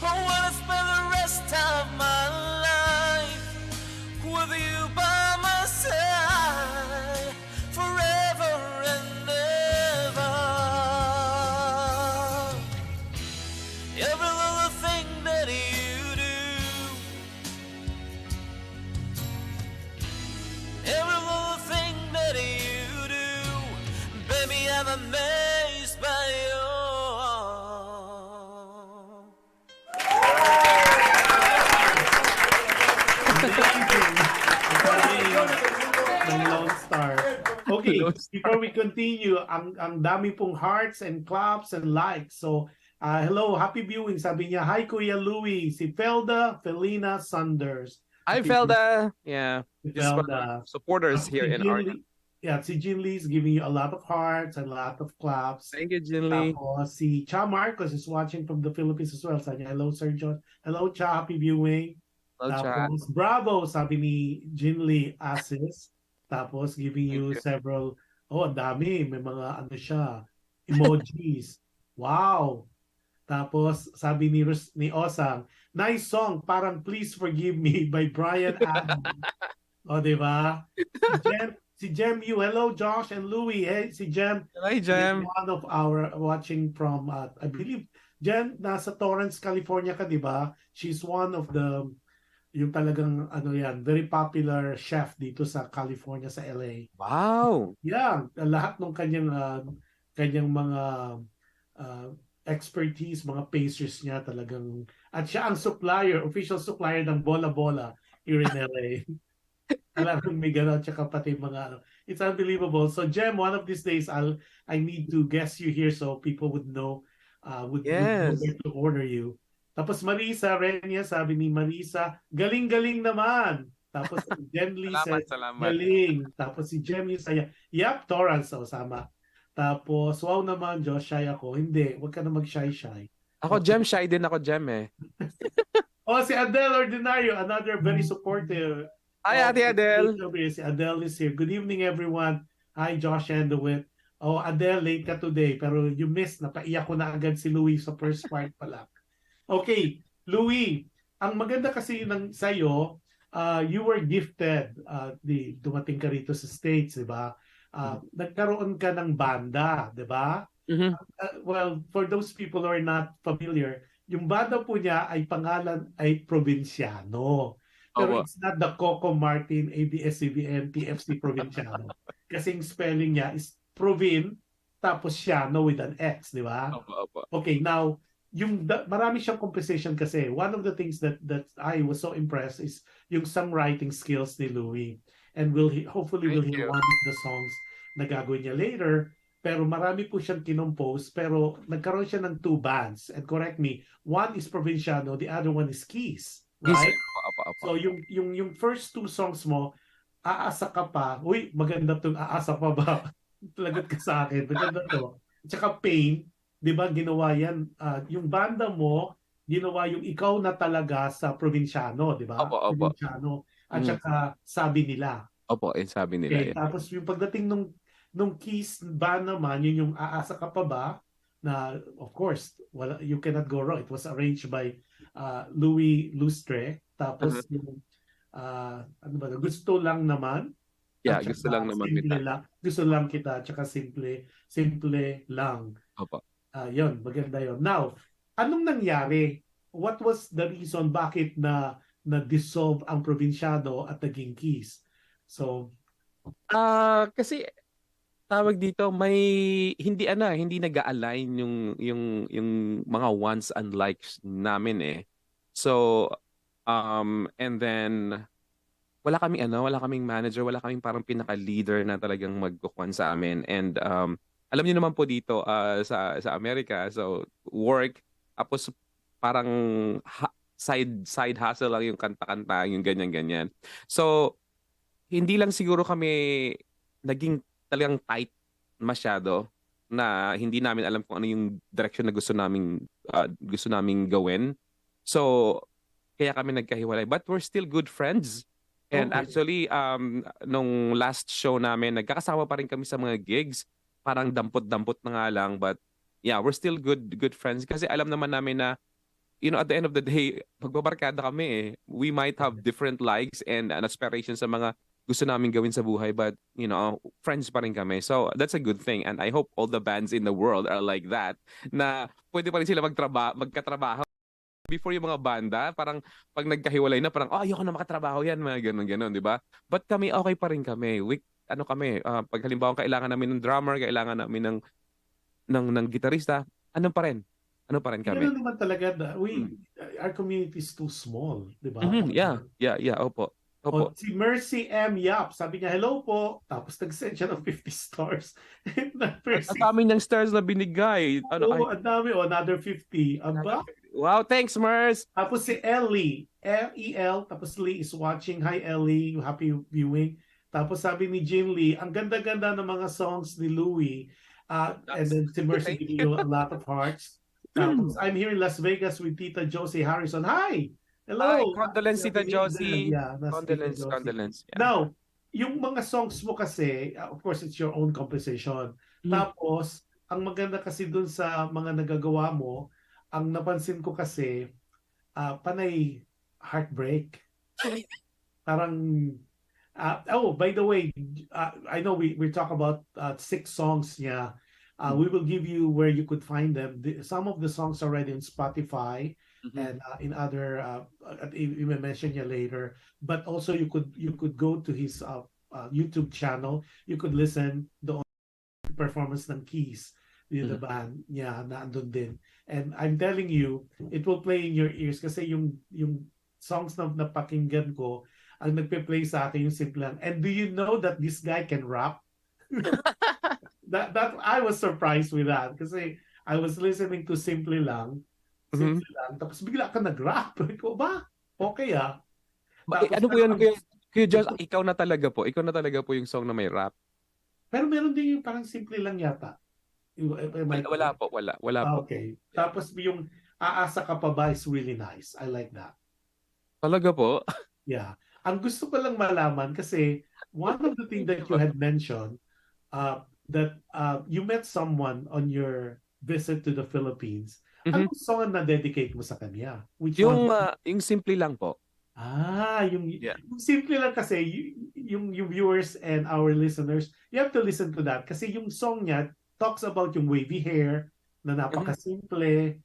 I wanna spend the rest of my life with you by my side forever and ever. Every little thing that you do, every little thing that you do, baby, I'm amazed by you. Ng Lone Star. Okay, Lone Star. before we continue, ang dami pong hearts and claps and likes. So, hello, happy viewing. Sabi niya, hi Kuya Louie, si Felda Felina Sanders. Hi, Happy Felda. Yeah. viewing, Just for Felda. supporters here Si in Jin our. Lee- Yeah, si Jin Lee is giving you a lot of hearts and a lot of claps. Thank you, Jinly. Tapos si Cha Marcos is watching from the Philippines as well. Sabi niya, hello Sir John. Hello Cha, happy viewing. Hello, chat. Tapos bravo, sabi ni Jin Lee Assis. Tapos giving you Thank you. several, ang dami, may mga ano siya, emojis. Wow. Tapos sabi ni Osang, nice song, parang Please Forgive Me by Brian Adams. O, di ba? Si Jem Yu, hello Josh and Louie. Hey, si Jem, Hi, Jem. is one of our watching from, I believe, Jem, nasa Torrance, California ka, di ba? She's one of the, yung talagang, very popular chef dito sa California, sa LA. Wow. Yeah, lahat ng kanyang mga expertise, mga pastries niya talagang, at siya ang supplier, official supplier ng Bola Bola here in LA. Talagang may gano'n, tsaka pati mga it's unbelievable. So Jem, one of these days I need to guest you here so people would know would know Yes. where to order you. Tapos Marisa Renia, sabi ni Marisa, galing-galing naman. Tapos si Jem Lee said, Salamat. galing. Tapos si Jem Lee saya, yep, Torrance, sama. Tapos, wow naman, Josh, shy ako. Hindi, huwag ka na mag-shy-shy. Ako, Jem, shy din ako, Jem eh. Si Adele Ordinario, another very supportive. Hi, Ate Adele. Si Adele is here. Good evening, everyone. Hi, Jush Andowitt. Adele, late ka today. Pero you missed. Napaiyak ko na agad si Louie sa first part pa lang. Okay, Louie. Ang maganda kasi sa'yo, you were gifted. Dumating ka rito sa States, di ba? Nagkaroon ka ng banda, di ba? Mhm. Well, for those people who are not familiar, yung banda po niya ay pangalan ay Provinciano. Pero it's not the Coco Martin, ABS-CBN, TFC Provinciano. Kasi yung spelling niya is Provin, tapos Ciano with an X, di ba? Opo. Okay, now, marami siyang composition kasi. One of the things that I was so impressed is yung songwriting skills ni Louie. And hopefully we'll hear one of the songs na gagawin niya later. Pero marami po siyang kinompose, pero nagkaroon siya ng two bands. And correct me, one is Provinciano, the other one is Keys. Yes, right? apa. So yung first two songs mo, Aasa Ka Pa. Uy, maganda 'tong Aasa Pa Ba. Lagot ka sa akin. Maganda 'to. Tsaka Pain, 'di ba ginawa yan, yung banda mo, ginawa yung Ikaw Na Talaga sa Probinsyano, 'di ba? Opo. Probinsyano. At Mhm. saka Sabi Nila. Opo, sabi nila Okay, yan. tapos yung pagdating nung Kiss ba naman, yun yung Aasa Ka Pa Ba, na of course, you cannot go wrong. It was arranged by Louie Lustre. Uh-huh. Tapos yung ano ba, Gusto Lang Naman, Yeah, at gusto lang saka naman Simple kita. Lang, Gusto Lang Kita, at saka Simple Lang. Opo. Yun, maganda yun. Now, anong nangyari? What was the reason bakit na-dissolve ang Probinsyano at naging Kiss? So, Kasi tawag dito, may hindi nag-align yung mga wants and likes namin eh. So and then wala kaming manager, wala kaming parang pinaka-leader na talagang magkukuhan sa amin. And alam niyo naman po dito sa Amerika, so work tapos parang side hustle lang yung kanta-kanta, yung ganyan-ganyan. So hindi lang siguro kami naging talagang tight masyado na hindi namin alam kung ano yung direction na gusto naming gawin. So kaya kami nagkahiwalay, but we're still good friends. And okay. actually nung last show namin nagkakasama pa rin kami sa mga gigs, parang dampot-dampot na nga lang, but yeah, we're still good friends kasi alam naman namin na at the end of the day, magbabarkada kami eh. We might have different likes and aspirations sa mga gusto namin gawin sa buhay, but friends pa rin kami. So that's a good thing, and I hope all the bands in the world are like that, na pwede pa rin sila magkatrabaho. Before yung mga banda, parang pag nagkahiwalay na, parang ayoko na makatrabaho yan, mga ganun, di ba? But kami, okay pa rin kami. Pag halimbawa kailangan namin ng drummer, kailangan namin ng gitarista, ano pa rin kami. Ganun naman talaga, our community is too small, di ba? Yeah, opo. O, si Mercy M. Yap, sabi niya, hello po. Tapos nag-send siya ng 50 stars. Ang dami niyang stars na binigay. Ang dami. Another 50. Aba? Wow, thanks, Mers. Tapos si Ellie, L-E-L, tapos Lee is watching. Hi, Ellie. Happy viewing. Tapos sabi ni Jim Lee, ang ganda-ganda ng mga songs ni Louie. And then si Mercy giving you a lot of hearts. Tapos, I'm here in Las Vegas with Tita Josie Harrison. Hi! Hello! Hi, condolence, Tita Josie. Yeah, Condolence. Yeah. Now, yung mga songs mo kasi, of course, it's your own composition. Tapos, ang maganda kasi dun sa mga nagagawa mo, ang napansin ko kasi, panay heartbreak. Parang, by the way, I know we talk about 6 songs niya. We will give you where you could find them. Some of the songs are already on Spotify. And in other you may mention you later, but also you could go to his YouTube channel. You could listen the performance ng Keys, the band niya na andun din. And I'm telling you, it will play in your ears kasi yung songs na napakinggan ko, ang nagpe-play sa akin yung Simple Lang. And do you know that this guy can rap? that I was surprised with that kasi I was listening to Simple Lang. Tapos bigla ka nag-rap. Ikaw ba? Okay ano po yun? Kuya Josh, ikaw na talaga po yung song na may rap. Pero meron din yung parang Simple Lang yata. Wala po. Okay. Tapos yung Aasa Ka Pa Ba is really nice. I like that. Talaga po? Yeah. Ang gusto ko lang malaman kasi one of the things that you had mentioned that you met someone on your visit to the Philippines. Anong song na dedicate mo sa kanya? Yung Simple Lang po. Yung Simple Lang kasi yung viewers and our listeners, you have to listen to that kasi yung song niya talks about yung wavy hair na napakasimple.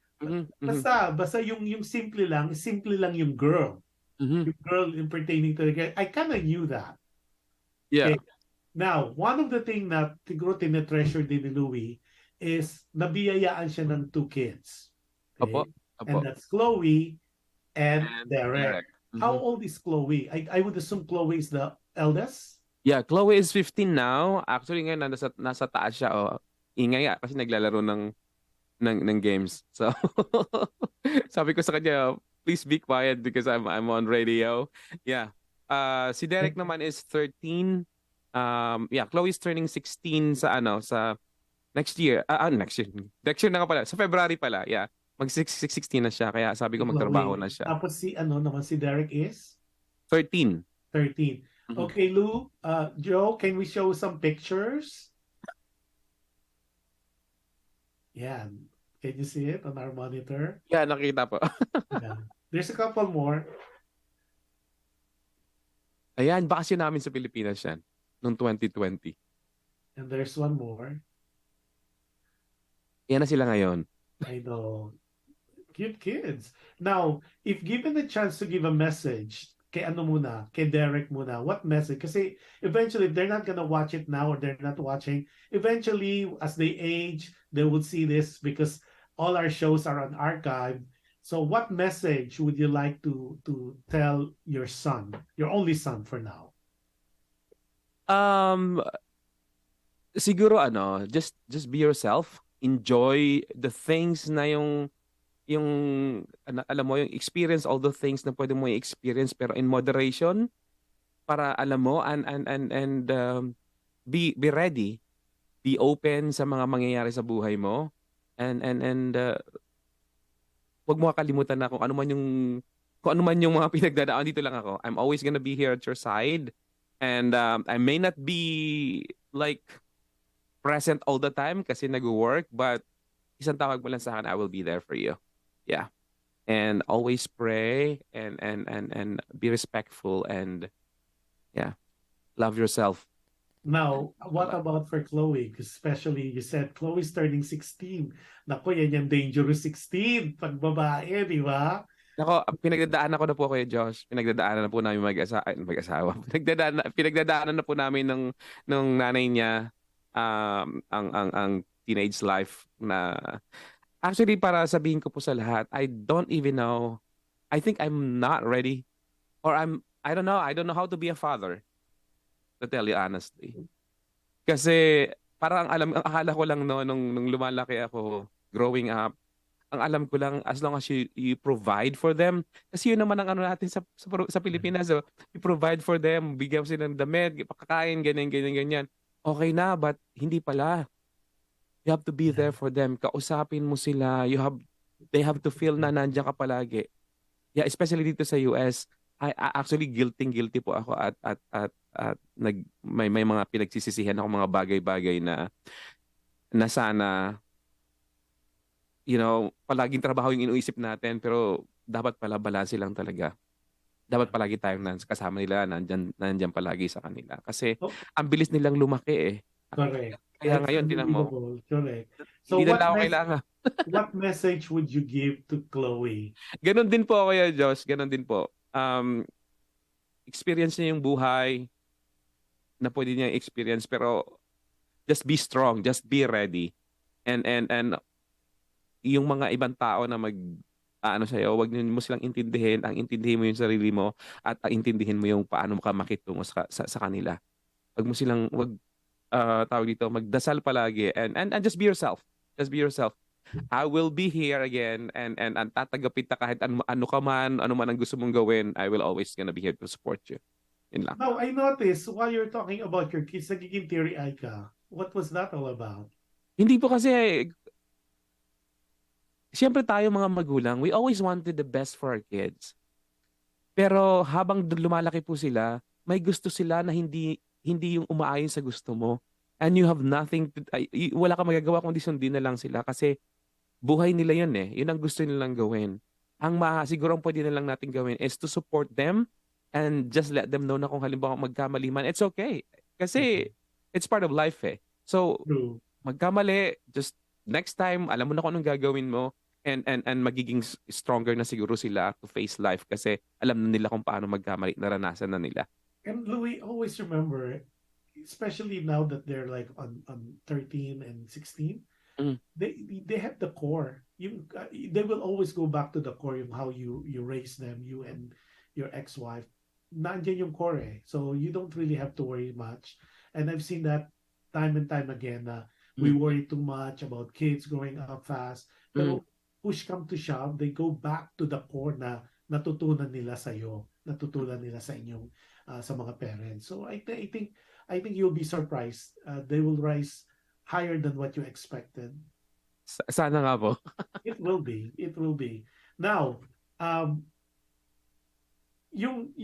Basta yung simple lang yung girl. Yung girl pertaining to the guy. I kind of knew that. Yeah. Okay. Now, one of the things na siguro tinetreasure din ni Louie is nabiyayaan siya ng 2 kids. Okay? Opo. And that's Chloe and Derek. How old is Chloe? I would assume Chloe is the eldest? Yeah, Chloe is 15 now. Actually ngayon nasa taas siya. Ingay kasi naglalaro ng games. So sabi ko sa kanya, Please be quiet because I'm on radio. Yeah. Si Derek naman is 13. Yeah, Chloe's turning 16 sa next year. Next year. Next year na nga pala. Sa February pala. Yeah. 16 na siya. Kaya sabi ko magtrabaho Chloe. na siya. Tapos si Derek is? 13. 13. Mhm. Okay, Lou, Joe, can we show some pictures? Yeah. Can you see it on our monitor? Yeah, nakita po. Yeah. There's a couple more. Ayan, bakasyon namin sa Pilipinas yan. Noong 2020. And there's one more. Yan na sila ngayon. I know. Cute kids. Now, if given the chance to give a message, kay Derek muna, what message? Kasi eventually, if they're not gonna watch it now or they're not watching, eventually, as they age, they will see this because all our shows are on archive. So what message would you like to tell your son, your only son for now? Siguro just be yourself. Enjoy the things na yung alam mo yung experience all the things na pwede mo i-experience pero in moderation para alam mo and be ready, be open sa mga mangyayari sa buhay mo and wag mo kakalimutan na kung ano man yung mga pinagdadaan. Dito lang ako. I'm always gonna be here at your side and I may not be like present all the time kasi nag-work but isang tawag mo lang sa akin, I will be there for you. Yeah. And always pray and be respectful and yeah, love yourself. Now, what about for Chloe? Especially, you said Chloe's turning 16. Naku, yan yung dangerous 16. Pag babae, di ba? Nako, pinagdadaanan ko na po kayo, Josh. Pinagdadaanan na po namin mag-asawa. Pinagdadaanan na po namin ng nanay niya ang teenage life na actually para sabihin ko po sa lahat, I don't even know. I think I'm not ready or I don't know. I don't know how to be a father. To tell you honestly. Kasi parang ang akala ko lang nung lumalaki ako, growing up, ang alam ko lang as long as you provide for them. Kasi yun naman ang natin sa Pilipinas. So, you provide for them, bigyan mo sila ng damit, pakakain, ganyan. Okay na, but hindi pala. You have to be there for them. Kausapin mo sila. They have to feel na nandiyan ka palagi. Yeah, especially dito sa US, I actually guilty po ako at may mga pinagsisisihan ako mga bagay-bagay na sana palaging trabaho yung inuisip natin pero dapat pala balanse lang talaga. Dapat palagi tayong kasama nila, nandiyan palagi sa kanila kasi ang bilis nilang lumaki eh. Correct. Kaya ngayon tinan mo. Correct. So what message would you give to Chloe? Ganon din po Kuya Josh, ganon din po. Experience niya yung buhay na pwede niya experience pero just be strong, just be ready. And yung mga ibang tao na sa'yo, wag mo silang intindihin, ang intindihin mo yung sarili mo at intindihin mo yung paano ka makitungo sa kanila. Tawag dito, magdasal palagi and just be yourself. Just be yourself. I will be here again and tatagapit na kahit ano ka man, ano man ang gusto mong gawin, I will always gonna be here to support you. Yun lang. Now, I noticed while you're talking about your kids, nagiging teary-eye ka. What was that all about? Hindi po kasi, siyempre tayo mga magulang, we always wanted the best for our kids. Pero habang lumalaki po sila, may gusto sila na hindi yung umaayon sa gusto mo. And you have nothing wala kang magagawa kundi sundin na lang sila kasi buhay nila yun eh. Yun ang gusto nilang gawin. Siguro ang pwede na lang natin gawin is to support them and just let them know na kung halimbawa magkamali man, it's okay. Kasi it's part of life eh. So, magkamali, just next time, alam mo na kung anong gagawin mo and magiging stronger na siguro sila to face life kasi alam na nila kung paano magkamali, naranasan na nila. And Louie, always remember, especially now that they're like on 13 and 16, they have the core. They will always go back to the core, yung how you raise them, you and your ex-wife. Nandiyan yung core eh. So you don't really have to worry much. And I've seen that time and time again na we worry too much about kids growing up fast. Pero push come to shove, they go back to the core na natutunan nila sa iyo, natutunan nila sa inyong sa mga parents. So I think you'll be surprised. They will rise higher than what you expected. Sana nga po. It will be. It will be. Now, yung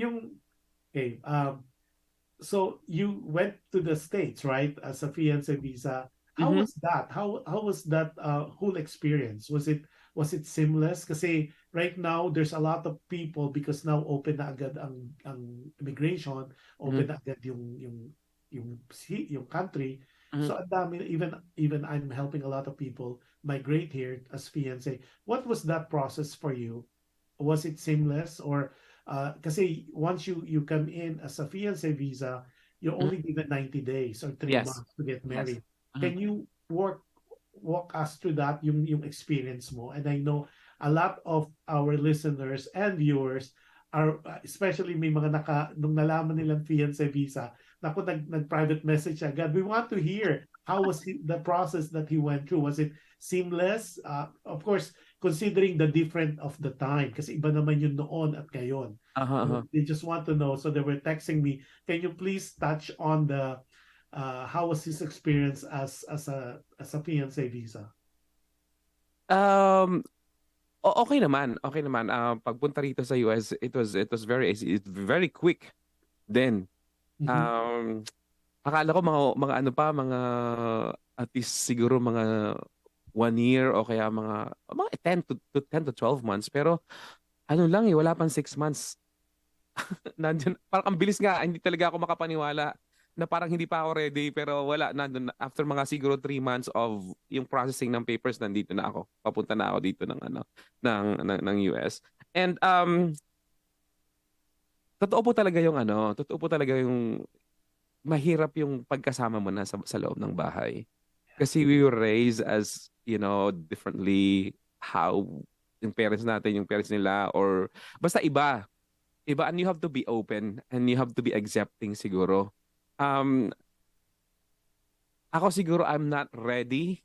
okay, so you went to the States, right? As a fiancé visa. How Mhm. was that? How was that whole experience? Was it seamless? Kasi right now there's a lot of people because now open na agad ang immigration, open Mhm. na agad yung country. Mhm. So ang dami, even I'm helping a lot of people migrate here as fiancé. What was that process for you? Was it seamless or kasi once you come in as a fiancé visa, you're Mhm. only given 90 days or 3 Yes. months to get Yes. married. Can you walk us through that yung experience mo? And I know a lot of our listeners and viewers are especially may mga nung nalaman nilang fiancé visa, naku nag private message agad. We want to hear how was the process that he went through. Was it seamless? Of course, considering the different of the time kasi iba naman yun noon at ngayon. Aha, aha. They just want to know. So they were texting me, can you please touch on the how was his experience as a fiancé visa? Um, okay naman. Okay naman. Pagpunta rito sa US, it was very quick then. Mhm. Um, akala ko mga ano pa, mga at least siguro mga 1 year o kaya mga 10 to 12 months. Pero ano lang eh, wala pang 6 months. Nandyan, parang ang bilis nga, hindi talaga ako makapaniwala na parang hindi pa ako ready pero wala, nandun, after mga siguro 3 months of yung processing ng papers, nandito na ako. Papunta na ako dito ng ano, ng US. And totoo po talaga yung mahirap yung pagkasama mo na sa loob ng bahay. Kasi we were raised as, differently how yung parents nila or basta iba. Iba and you have to be open and you have to be accepting siguro. Um, ako siguro I'm not ready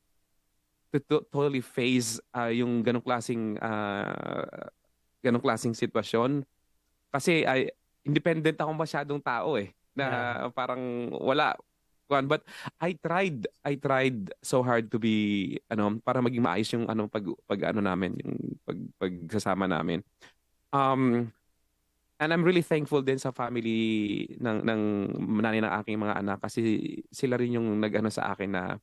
to totally face yung ganong klaseng sitwasyon kasi independent ako masyadong tao eh Yeah. na parang wala but I tried so hard to be para maging maayos yung pag ano namin yung pagsasama namin. Um And I'm really thankful din sa family ng nanay ng aking mga anak kasi sila rin yung nag-ano sa akin na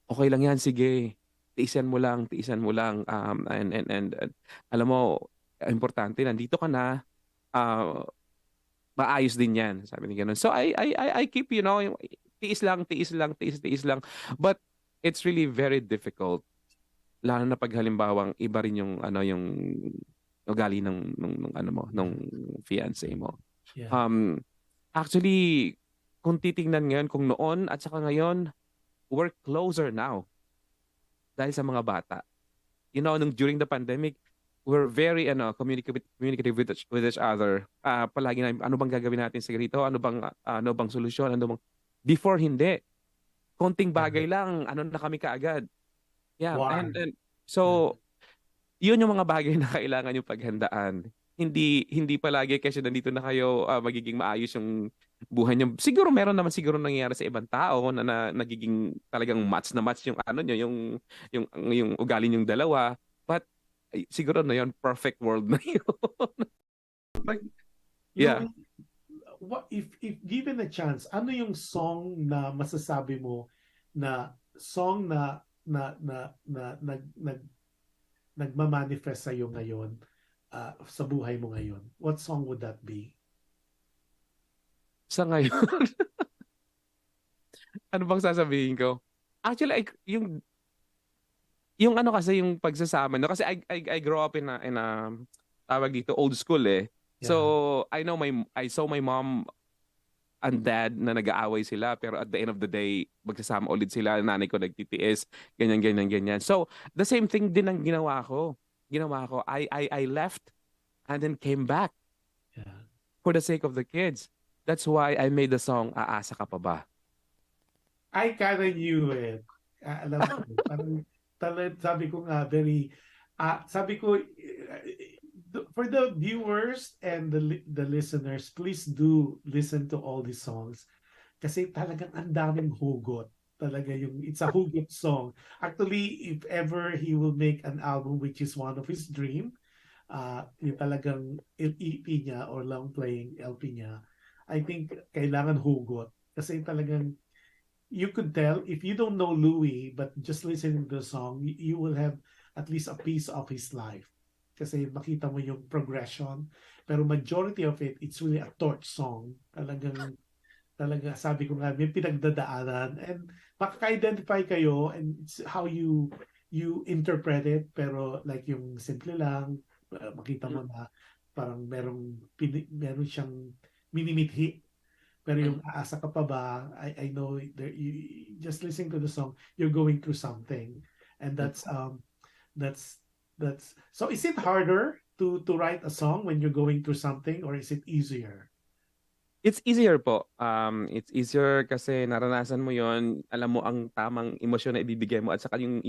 okay lang yan, sige. Tiisan mo lang. And alam mo, importante, nandito ka na, uh, maayos din yan. Sabi ni ganun. So I keep, yung tiis lang. But it's really very difficult. Lalo na pag halimbawang iba rin yung ugali nung ano mo, nung fiancé mo. Yeah. Actually, kung titingnan ngayon, kung noon at saka ngayon, we're closer now dahil sa mga bata. During the pandemic, we're very communicative with each other. Palagi na ano bang gagawin natin sa ganito? Ano bang solusyon? Before hindi. Konting bagay lang, na kami kaagad. Yeah, Wow. and so yun yung mga bagay na kailangan yung paghandaan. Hindi palagi kasi nandito na kayo magiging maayos yung buhay niyo. Siguro meron naman siguro nangyayari sa ibang tao na nagiging talagang match na match yung nyo, yung ugali yung dalawa. But siguro na yun, perfect world na yun. Like, Yeah. what if given a chance, ano yung song na masasabi mo na song na nagma-manifest sa iyo ngayon sa buhay mo ngayon? What song would that be? Sa ngayon, ano bang sasabihin ko? Actually, yung ano kasi yung pagsasama, no? Kasi I grew up in a tawag dito old school eh. Yeah. So I saw my mom and dad na nag-aaway sila pero at the end of the day magsasama ulit sila, nanay ko nagtitiis, ganyan. So the same thing din ang ginawa ko. I left and then came back Yeah. for the sake of the kids. That's why I made the song Aasa Ka Pa Ba. I kinda knew it. Alam ko, parang sabi ko nga, sabi ko, for the viewers and the listeners, please do listen to all these songs kasi talagang ang daming hugot. Talaga it's a hugot song. Actually, if ever he will make an album which is one of his dream, yung talagang EP niya or long playing LP niya, I think kailangan hugot. Kasi talagang you could tell if you don't know Louie but just listening to the song, you will have at least a piece of his life. Kasi makita mo yung progression. Pero majority of it, it's really a torch song. Talaga sabi ko nga, may pinagdadaanan. And makaka-identify kayo and it's how you interpret it. Pero like yung simple lang, makita mo na parang meron siyang minimithi. Pero yung aasa ka pa ba, I know just listening to the song, you're going through something. And that's so is it harder to write a song when you're going through something or is it easier? It's easier po. It's easier kasi naranasan mo 'yon, alam mo ang tamang emosyon na ibibigay mo at saka yung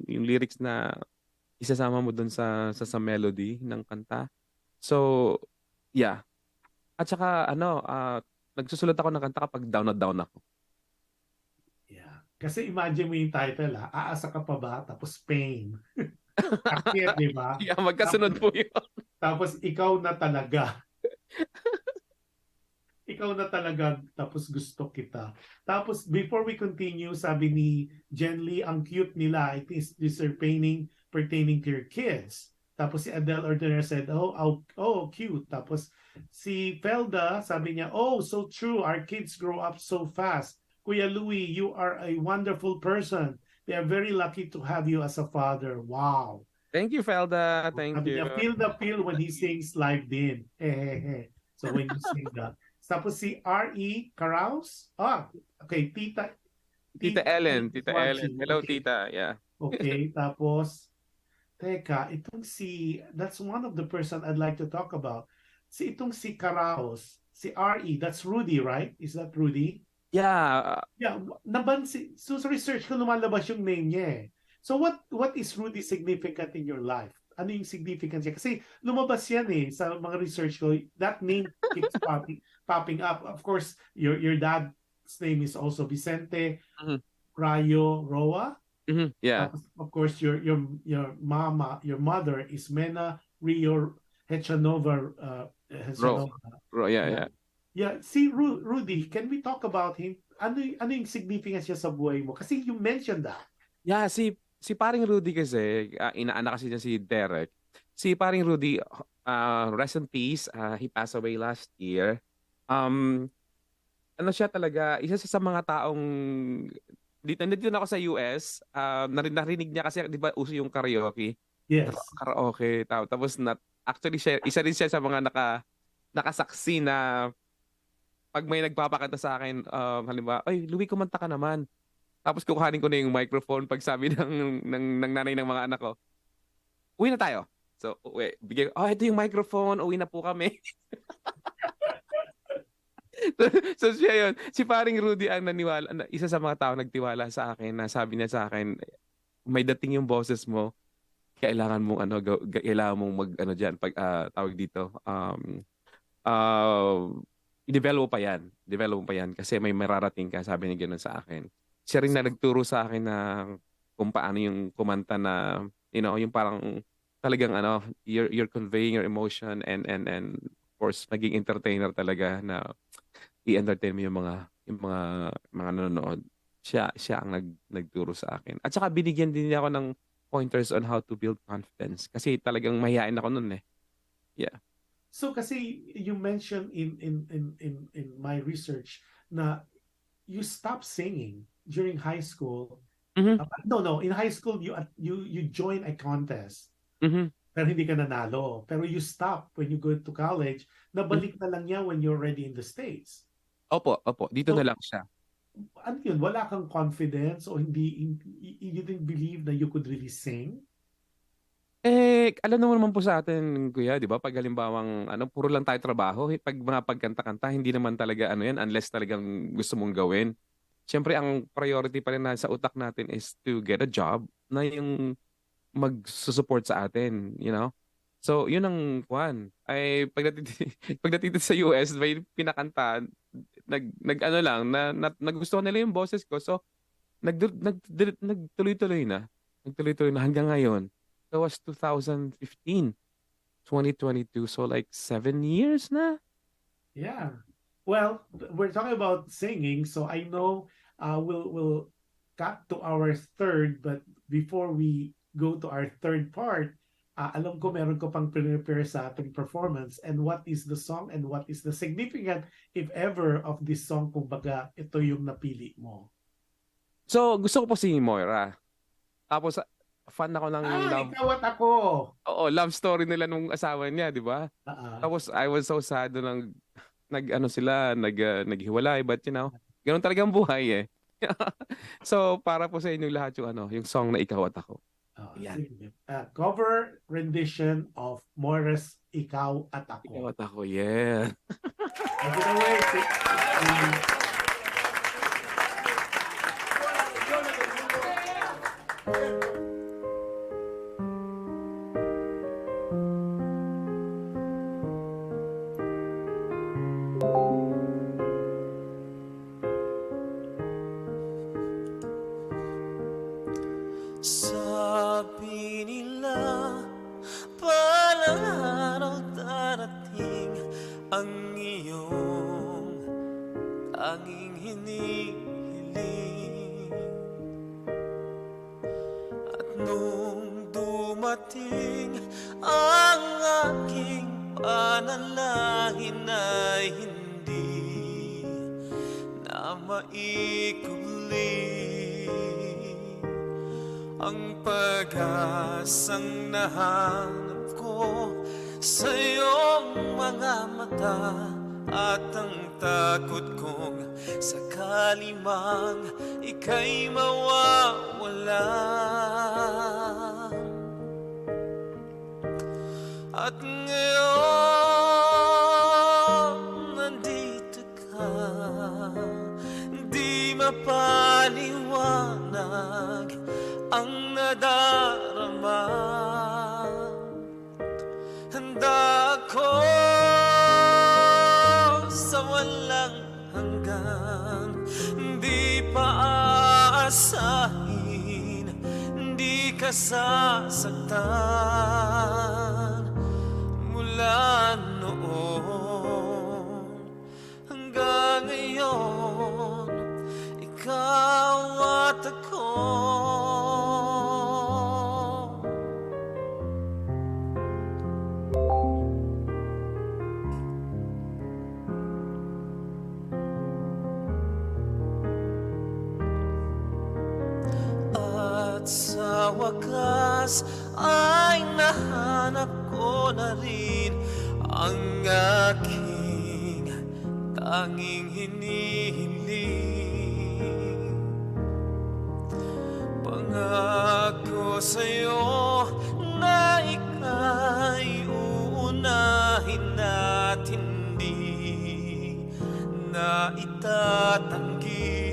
lyrics na isasama mo doon sa melody ng kanta. So, yeah. At saka nagsusulat ako ng kanta kapag down na down ako. Yeah. Kasi imagine mo yung title, aasa ka pa ba? Tapos pain. Akit, di ba? Yeah, magkasunod po yun. Tapos ikaw na talaga. Ikaw na talaga, tapos gusto kita. Tapos before we continue, sabi ni Jen Lee, ang cute nila. I think these are pertaining to your kids. Tapos si Adele Ordiner said, oh, cute. Tapos si Felda, sabi niya, oh, so true. Our kids grow up so fast. Kuya Louie, you are a wonderful person. They are very lucky to have you as a father. Wow. Thank you, Felda. Thank you. Niya, feel the feel when he sings live din. So when you sing that. Tapos si R.E. Caraus. Okay. Tita Ellen. Tita watching. Ellen. Hello, okay. Tita. Yeah. Okay. Tapos, teka, that's one of the person I'd like to talk about. Si Caraus. Si R.E. That's Rudy, right? Is that Rudy? Yeah. Yeah. So sa research ko, lumalabas yung name niya eh. So what is Rudy significant in your life? Ano yung significance niya? Kasi lumabas yan eh sa mga research ko. That name keeps popping up. Of course, your dad's name is also Vicente Rayo Roa. Yeah. Of course, your mother is Mena Rio Hechanova. Yeah. Yeah, si Rudy, can we talk about him? Ano yung significance niya sa buhay mo? Kasi you mentioned that. Yeah, si paring Rudy kasi, inaanak kasi niya si Derek. Si paring Rudy, rest in peace, he passed away last year. Ano siya talaga, isa sa mga taong, nandito na ako sa US, narinig niya kasi, di ba, uso yung karaoke? Yes. Karaoke. Tapos, actually, isa rin siya sa mga nakasaksi na pag may nagpapakanta sa akin, halimbawa, ay, Louie, kumanta ka naman. Tapos kukuhanin ko na yung microphone pag sabi ng nanay ng mga anak ko, uwi na tayo. So, bigay ko, ito yung microphone, uwi na po kami. so siya yun. Si paring Rudy ang naniwala, isa sa mga tao nagtiwala sa akin na sabi niya sa akin, may dating yung boses mo, kailangan mong diyan pag tawag dito. I-develop pa yan kasi may mararating ka, sabi niya gano'n sa akin. Siya rin na nagturo sa akin na kung paano yung kumanta na, yung parang talagang you're conveying your emotion and of course maging entertainer talaga na i-entertain mo yung mga nanonood. Siya ang nagturo sa akin. At saka binigyan din niya ako ng pointers on how to build confidence kasi talagang mahihain ako noon eh. Yeah. So kasi you mentioned in my research na you stopped singing during high school. No, in high school you join a contest. Pero hindi ka nanalo. Pero you stop when you go to college. Nabalik na lang niya when you're already in the States. Opo. Dito na lang siya. Ano yun? Wala kang confidence o you didn't believe that you could really sing? Alam naman po sa atin, kuya, di ba? Pag halimbawang, puro lang tayo trabaho, pag mga pagkanta-kanta, hindi naman talaga yan unless talagang gusto mong gawin. Siyempre, ang priority pa rin na sa utak natin is to get a job na yung magsusupport sa atin, So, yun ang kwan. Ay, pagdating, pagdating dito sa US, may pinakanta, ano lang, nagustuhan nila yung boses ko. So, nagtuloy-tuloy na. Nagtuloy-tuloy na hanggang ngayon. That was 2015, 2022. So, like 7 years na. Yeah. Well, we're talking about singing, so I know we'll cut to our third, but before we go to our third part, alam ko meron ko pang prepare sa ating performance, and what is the song and what is the significant, if ever, of this song kung baga ito yung napili mo. So, gusto ko po si Moira. Tapos, fan ako ng love. Ikaw at ako. Oo, love story nila nung asawa niya, di ba? Tapos, I was so sad nung naghiwalay, but ganun talaga ang buhay eh. So, para po sa inyong lahat yung song na Ikaw at Ako. Yan. Cover rendition of Moira's Ikaw at Ako. Ikaw at Ako, yeah. Take it away. Sabi nila palang araw darating ang iyong tanging hinihiling, at nung dumating ang aking panalangin ay hindi na maikubli ang pag-asang nahanap ko sa iyong mga mata, at ang takot kong sakali mang ika'y mawawala. At ngayon nandito ka, di mapaliwanag ang nadarama. Handa ako sa walang hanggan, di pa aasahin, di ka sasaktan. Mula noon hanggang ngayon, ikaw at ako. At sa wakas ay nahanap ko na rin ang aking tanging hinihiling. Pangako sa'yo na ika'y uunahin at hindi na itatanggi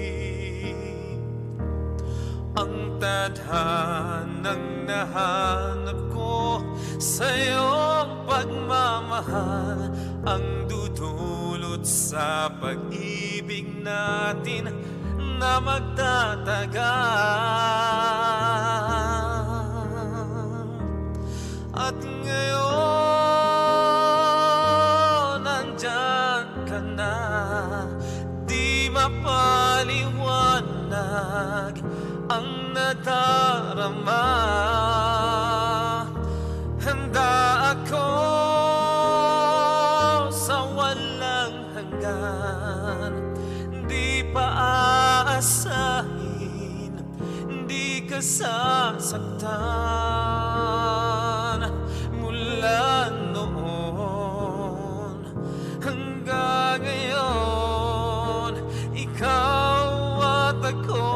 ang tadhanang nahanap ko sa iyong pagmamahal, ang dudulot sa pag-ibig natin na magtatagal. At ngayon nandyan ka na, di mapaliwanag ang nadarama. Handa ako sa walang hanggan, di pa aasahin, di ka sasaktan. Mula noon hanggang ngayon, ikaw at ako.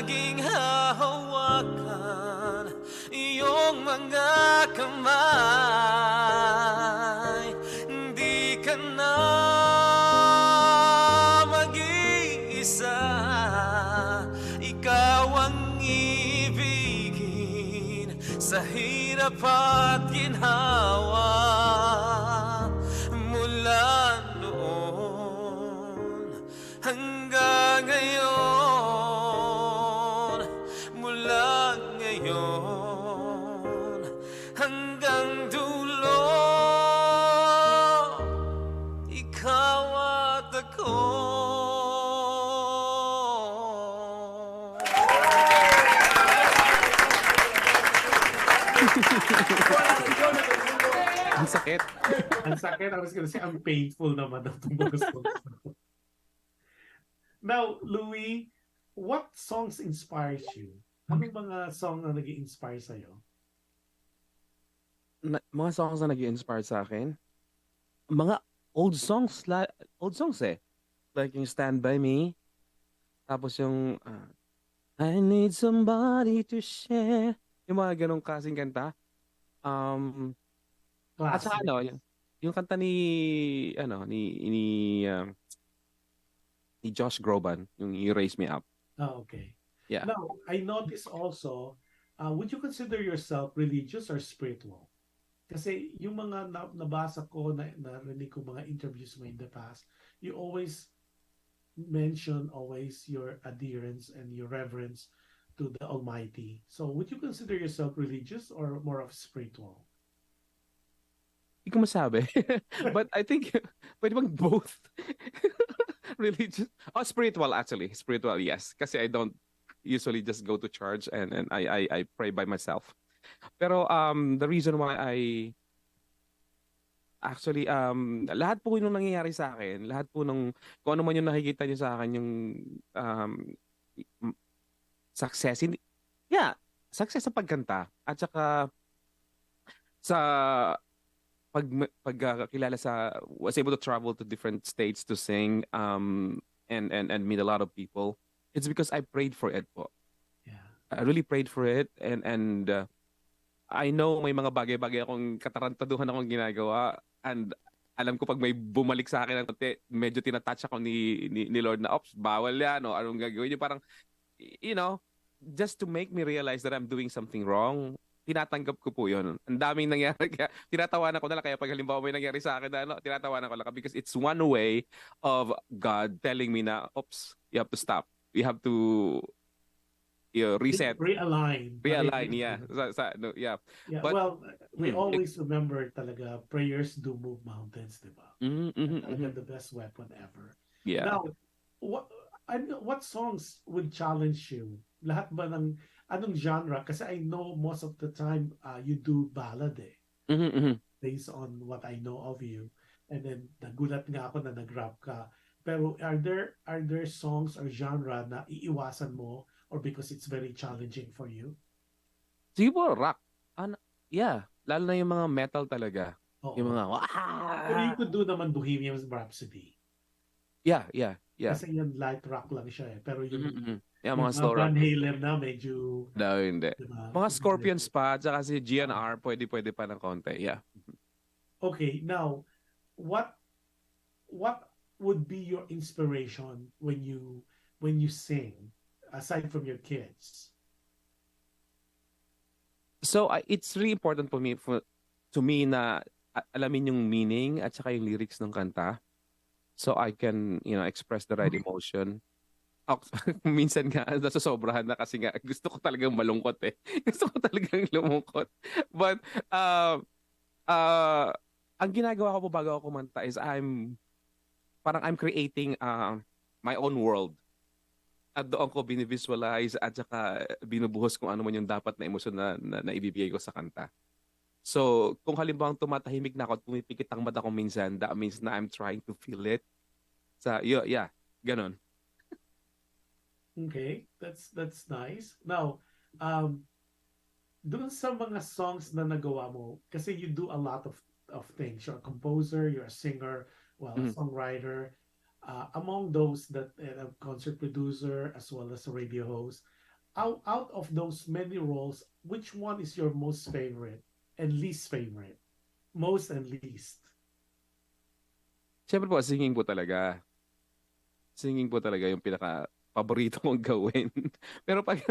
laging hahawakan iyong mga kamay. Di ka na mag-iisa, ikaw ang ibigin sa hirap at ginhawa. Mula noon hanggang ngayon, mula ngayon hanggang dulo, ikaw at ako. Ang sakit. Ang sakit. I was gonna say, ang painful naman ng mga songs. Now, Louie, what songs inspires you? Anong mga song na nag-i-inspire sa'yo? Mga songs na nag-i-inspire sa akin? Mga old songs eh. Like yung Stand By Me. Tapos yung I Need Somebody to Share. Yung mga ganong kasing kanta. At saka yung kanta ni Josh Groban, yung You Raise Me Up. Oh, okay. Yeah. Now, I notice also, would you consider yourself religious or spiritual? Kasi yung mga nabasa ko, narinig ko mga interviews mo in the past, you always mention your adherence and your reverence to the Almighty. So would you consider yourself religious or more of spiritual? Hindi ko masabi. But I think, pwede bang both? Religious? Oh, spiritual actually. Spiritual, yes. Kasi I don't usually just go to church and I pray by myself. Pero the reason why actually, lahat po yung nangyayari sa akin, lahat po kung ano man yung nakikita niyo sa akin, yung success, success sa pagkanta, at saka sa pagkakilala was able to travel to different states to sing and meet a lot of people. It's because I prayed for it po. Yeah. I really prayed for it and I know may mga bagay-bagay akong katarantaduhan akong ginagawa and alam ko pag may bumalik sa akin ng konti, medyo tinatouch ako ni Lord na, ops, bawal yan, o anong gagawin niyo, parang, just to make me realize that I'm doing something wrong, tinatanggap ko po yun. Ang daming nangyari, kaya tinatawanan ko na lang, kaya pag halimbawa may nangyari sa akin na tinatawanan ko lang, because it's one way of God telling me na, oops, you have to stop. You have to reset. Realign, yeah. Yeah. But, well, we always remember talaga, prayers do move mountains, diba? Talaga the best weapon ever. Yeah. Now, what songs would challenge you? Lahat ba ng anong genre? Kasi I know most of the time you do ballad eh. Based on what I know of you. And then nagulat nga ako na nag-rap ka. Pero are there songs or genre na iiwasan mo or because it's very challenging for you? Siguro rock. Yeah, lalo na yung mga metal talaga. Oo. Yung mga Pero you could do naman Bohemian Rhapsody. Yeah. Kasi yan light rock lang siya eh. Pero yung yeah, mga slow rock. Van Halen na medyo Hindi. Diba? Mga Scorpions pa, tsaka si GNR, pwede pa ng konti. Yeah. Okay, now what would be your inspiration when you sing aside from your kids? So it's really important to me na alamin yung meaning at saka yung lyrics ng kanta so I can express the right emotion. Minsan nga nasosobrahan na kasi nga gusto ko talagang malungkot eh. Gusto ko talagang lumungkot. But ang ginagawa ko po bago ako kumanta is I'm creating my own world. At doon ko binivisualize at saka binubuhos kung ano man yung dapat na emosyon na ibibigay ko sa kanta. So, kung halimbawa tumatahimik na ako at pumipikit ang mata ko minsan, that means na I'm trying to feel it. Yeah, ganon. Okay, that's nice. Now, doon sa mga songs na nagawa mo, kasi you do a lot of things. You're a composer, you're a singer, a songwriter. Among those that a concert producer as well as a radio host, out of those many roles, which one is your most favorite and least favorite? Most and least. Siyempre po, singing po talaga. Singing po talaga yung pinaka paborito kong gawin. Pero pag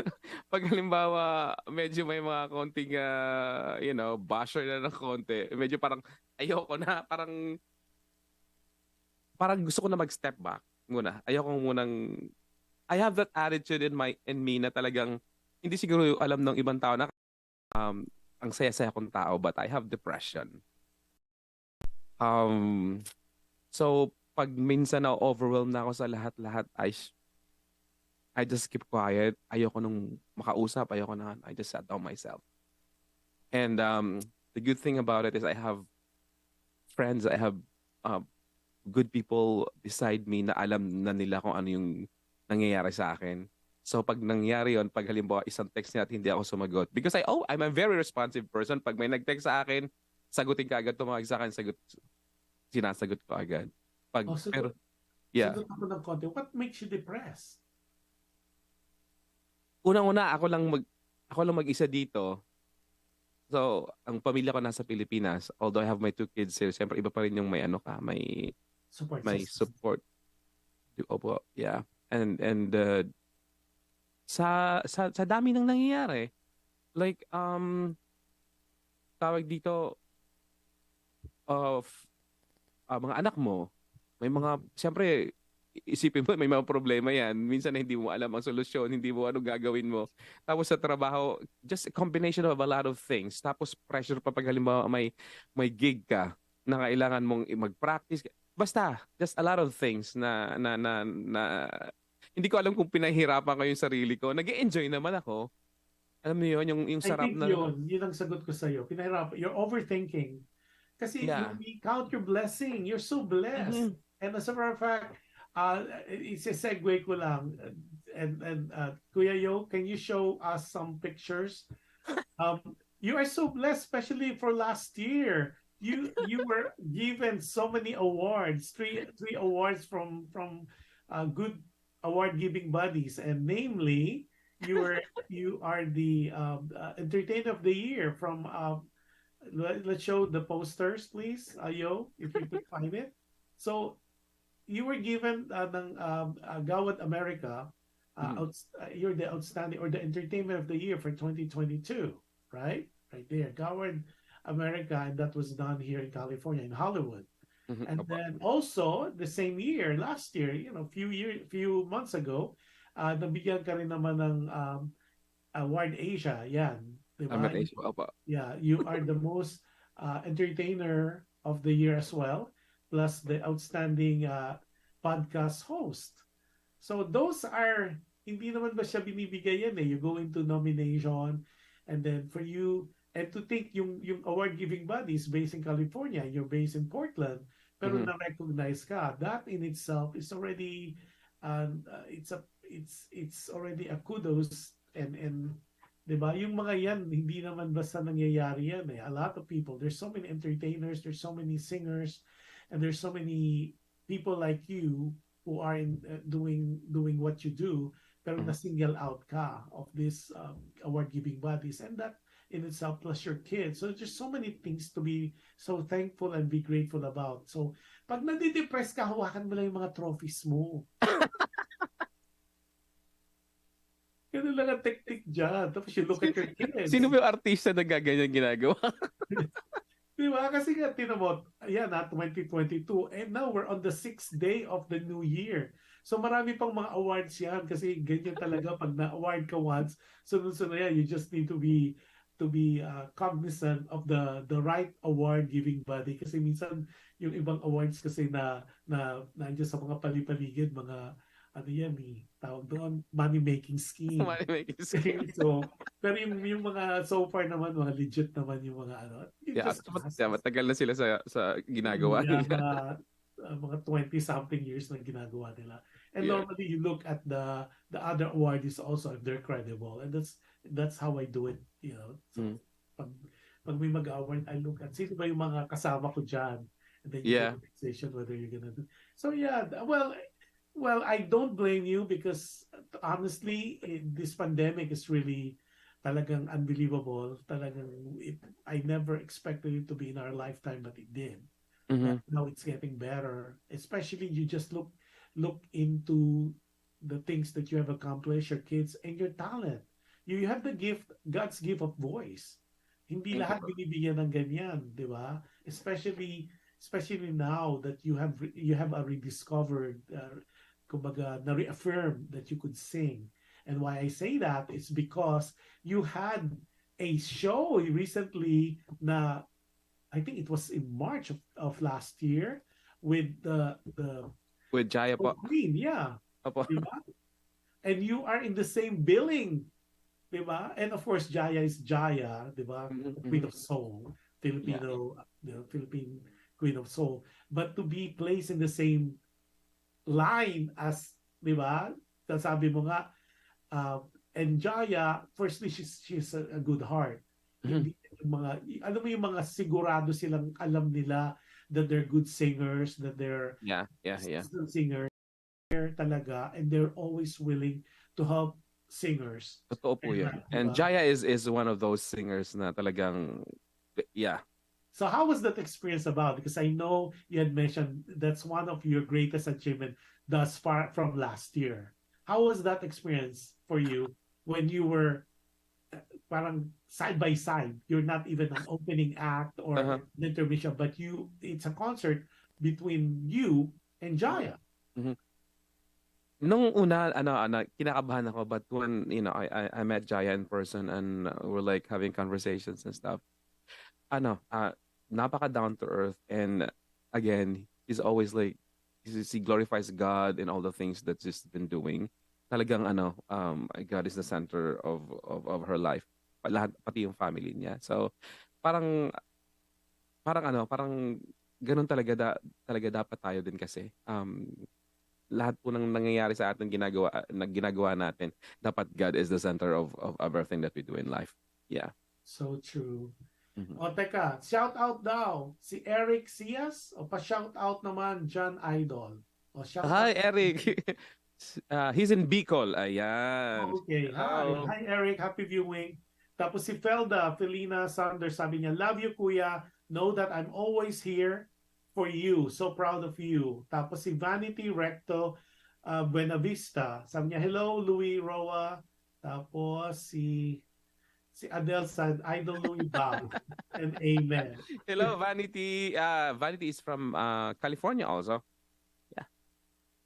halimbawa medyo may mga konting basher na ng konti, medyo parang ayoko na, parang gusto ko na mag-step back muna. Ayoko munang I have that attitude in me na talagang hindi siguro alam ng ibang tao na ang saya-saya kong tao, but I have depression. So pag minsan na overwhelmed na ako sa lahat-lahat, I just keep quiet. Ayoko nung makausap. Ayoko na. I just sat down myself. And the good thing about it is I have friends. I have good people beside me na alam na nila kung ano yung nangyayari sa akin. So pag nangyari yon, pag halimbawa isang text niya at hindi ako sumagot. Because I'm a very responsive person. Pag may nag-text sa akin, sagutin ka agad. Tumawag sa akin, sinasagot ko agad. Pero, yeah. Sagot ako ng konti. What makes you depressed? Unang-una, ako lang mag-isa dito. So, ang pamilya ko nasa Pilipinas. Although I have my 2 kids here, siyempre iba pa rin yung may support. Opo, yeah. And sa dami nang nangyayari. Like tawag dito mga anak mo, may mga siyempre isipin mo may mga problema yan. Minsan hindi mo alam ang solusyon, hindi mo ano gagawin mo. Tapos sa trabaho, just a combination of a lot of things. Tapos pressure pa pag halimbawa may gig ka na kailangan mong mag-practice. Basta, just a lot of things na hindi ko alam kung pinahirapan ko yung sarili ko. Nag-e-enjoy naman ako. Alam mo yun, yung sarap na... I think yun ang sagot ko sa'yo. Pinahirapan. You're overthinking. Kasi you count your blessing. You're so blessed. Mm-hmm. And as a matter of fact, isa-segue ko lang. And Kuya Yo, can you show us some pictures? You are so blessed, especially for last year. You were given so many awards, three awards from good award giving bodies, and namely you are the entertainer of the year from let's show the posters please, Yo, if you could find it. So you were given ng Gawad America, you're the outstanding or the entertainment of the year for 2022, right there, Gawad America, and that was done here in California, in Hollywood. Mm-hmm. And then also the same year, last year, few months ago, nabigyan ka rin naman ng Award Asia. Yan, diba? Yeah, you are the most entertainer of the year as well, plus the outstanding podcast host. So those are, hindi naman ba siya binibigay yan eh. You go into nomination, and then for you. And to think yung award-giving body is based in California, you're based in Portland, pero na-recognize ka. That in itself is already, it's already a kudos and diba? Yung mga yan, hindi naman basta nangyayari yan eh. A lot of people, there's so many entertainers, there's so many singers, and there's so many people like you who are doing what you do, pero na-single out ka of this award-giving bodies, and that in itself, plus your kids. So there's so many things to be so thankful and be grateful about. So pag nadidepress ka, hawakan mo lang yung mga trophies mo. Ganun lang ang technique dyan. Tapos you look at your kids. Sino ba yung artista na gaganyan ginagawa? Diba? Kasi nga, tinamot, 2022. And now we're on the 6th day of the new year. So marami pang mga awards yan. Kasi ganyan talaga, pag na-award ka once, sunod-sunod yan, you just need to be cognizant of the right award giving body, kasi minsan yung ibang awards kasi na nandiyan sa mga palipaligid, mga ano yan tawag doon, money making scheme. So pero yung mga so far naman mga legit naman yung mga ano. Matagal na sila sa ginagawa nila. Mga 20 something years na ginagawa nila. And normally you look at the other awardees also if they're credible, and that's how I do it, So, pag may mag-award, I look at sino ba yung mga kasama ko dyan, and then you get a decision whether you're gonna do. So well, Well, I don't blame you because honestly, this pandemic is really talagang unbelievable. I never expected it to be in our lifetime, but it did. Mm-hmm. And now it's getting better. Especially you just look into the things that you have accomplished, your kids, and your talent. You have the gift, God's gift of voice. Hindi Thank you lahat po. binibigyan ng ganyan, di ba? Especially now that you have a rediscovered, kumbaga, na-reaffirm that you could sing. And why I say that is because you had a show recently na I think it was in March of last year with the With Jaya po. Queen, yeah. Opo. Diba? And you are in the same billing, diba? And of course, Jaya is Jaya, diba? Mhm, Queen mhm. of Soul, Yeah. Philippine Queen of Soul. But to be placed in the same line as, diba? Sabi mo nga, uh, and Jaya, firstly, she's a good heart. Mhm. Hindi yung mga, alam mo yung mga sigurado silang alam nila that they're good singers, that they're Yeah. seasoned singers talaga, and they're always willing to help singers. Totoo po And, yun. And diba? Jaya is one of those singers na talagang, yeah. So how was that experience about? Because I know you had mentioned that's one of your greatest achievement thus far from last year. How was that experience for you when you were parang side by side? You're not even an opening act or Uh-huh. an intermission, but it's a concert between you and Jaya. Mhm. Nung una, kinakabahan ako, but when, I met Jaya in person and we're like having conversations and stuff, napaka down to earth, and again, he's always like, he glorifies God in all the things that she's been doing. Talagang God is the center of her life. Lahat, pati yung family niya. So, parang, parang ganun talaga dapat tayo din kasi. Lahat po ng nangyayari sa atin ginagawa natin, dapat God is the center of everything that we do in life. Yeah. So true. Mhm. O teka, shout out daw si Eric Cias o pa-shout out naman John Idol. O shout Hi, out. Eric. He's in Bicol. Ayan. Okay, hi. Hello. Hi Eric, happy viewing. Tapos si Felina Sanders sabi niya, love you kuya. Know that I'm always here for you. So proud of you. Tapos si Vanity Recto Buenavista. Sabi niya, hello Louie Roa. Tapos si Adele said, Idol Louie Bow. And amen. Hello, Vanity. Vanity is from California also.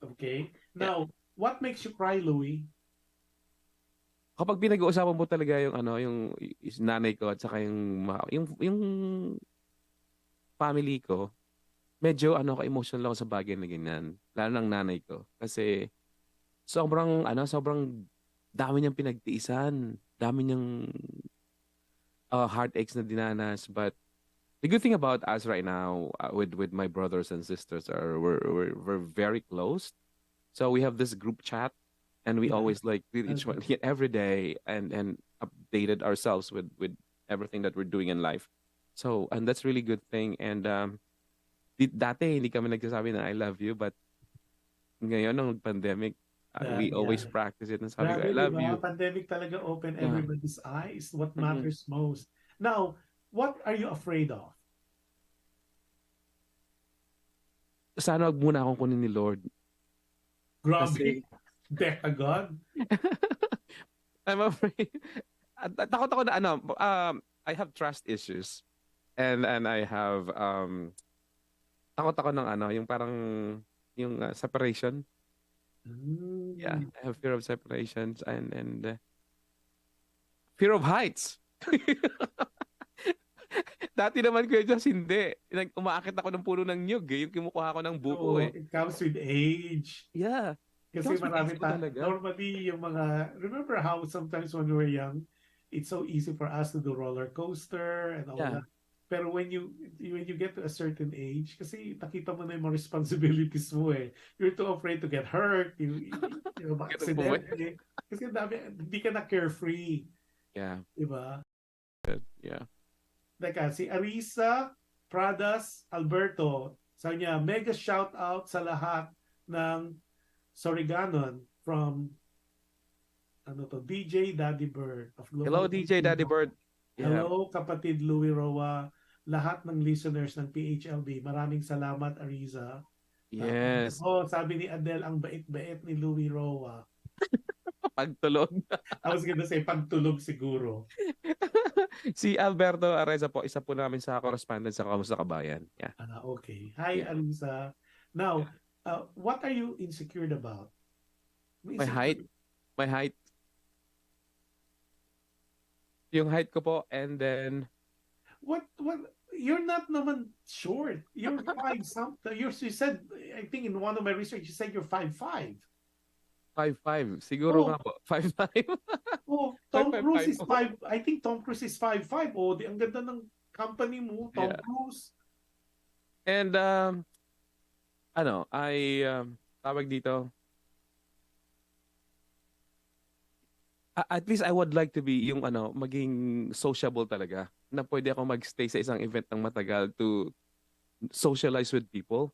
Okay. Yeah. Now, what makes you cry, Louie? Kapag pinag-uusapan mo talaga yung nanay ko at saka yung family ko, medyo emotional ako sa bagay na ganyan. Lalo ng nanay ko. Kasi sobrang dami niyang pinagtiisan. Dami niyang heartaches na dinanas. But the good thing about us right now with my brothers and sisters are we're very close. So we have this group chat and we Yeah. always like greet each one every day and updated ourselves with everything that we're doing in life. So and that's really good thing. And dati hindi kami nagsasabi na I love you, but ngayon ng pandemic we always Yeah. practice it and sabi ko Grabe, I love diba? you. Pandemic talaga open Yeah. everybody's eyes. What Mhm. matters most. Now, what are you afraid of? Sana wag muna akong kunin ni Lord. Grabe. Beka God. I'm afraid. Takot ako na I have trust issues. And I have takot ako ng yung parang yung separation. Yeah, I have fear of separations and fear of heights. Dati naman Kuya Josh, hindi. Umaakit ako ng puno ng nyug yung kimukuha ko ng buko So, it comes with age. Yeah. Kasi Comes with marami age po talaga. normally yung mga, remember how sometimes when we were young, it's so easy for us to do roller coaster and all Yeah. that. Pero when you get to a certain age, kasi nakita mo na yung mga responsibilities mo eh. You're too afraid to get hurt, you accidentally. Kasi hindi ka na carefree. Yeah. Diba? Yeah. Teka, si Arisa Pradas Alberto, sabi niya, mega shout out sa lahat ng Soriganon from DJ Daddy Bird of Global. Hello, DJ Daddy Bird. Yeah. Hello, kapatid Louie Roa. Lahat ng listeners ng PHLB. Maraming salamat, Ariza. Yes. Sabi ni Adele, ang bait-bait ni Louie Roa. Pagtulog. I was gonna say, pagtulog siguro. Si Alberto Areza po, isa po namin sa correspondent sa Kamusta Kabayan. Yeah. Okay. Hi, Yeah. Ariza. Now, what are you insecure about? My height. Yung height ko po, and then What you're not naman short. You're 5 something. You said, I think in one of my research, you said you're 5'5". 5'5". Siguro nga po. 5'5". Oh, Tom 5'5". Cruise is 5. I think Tom Cruise is 5'5". Oh, ang ganda ng company mo, Tom Yeah. Cruise. And tawag dito. At least I would like to be yung maging sociable talaga. Na pwede ako magstay sa isang event ng matagal to socialize with people.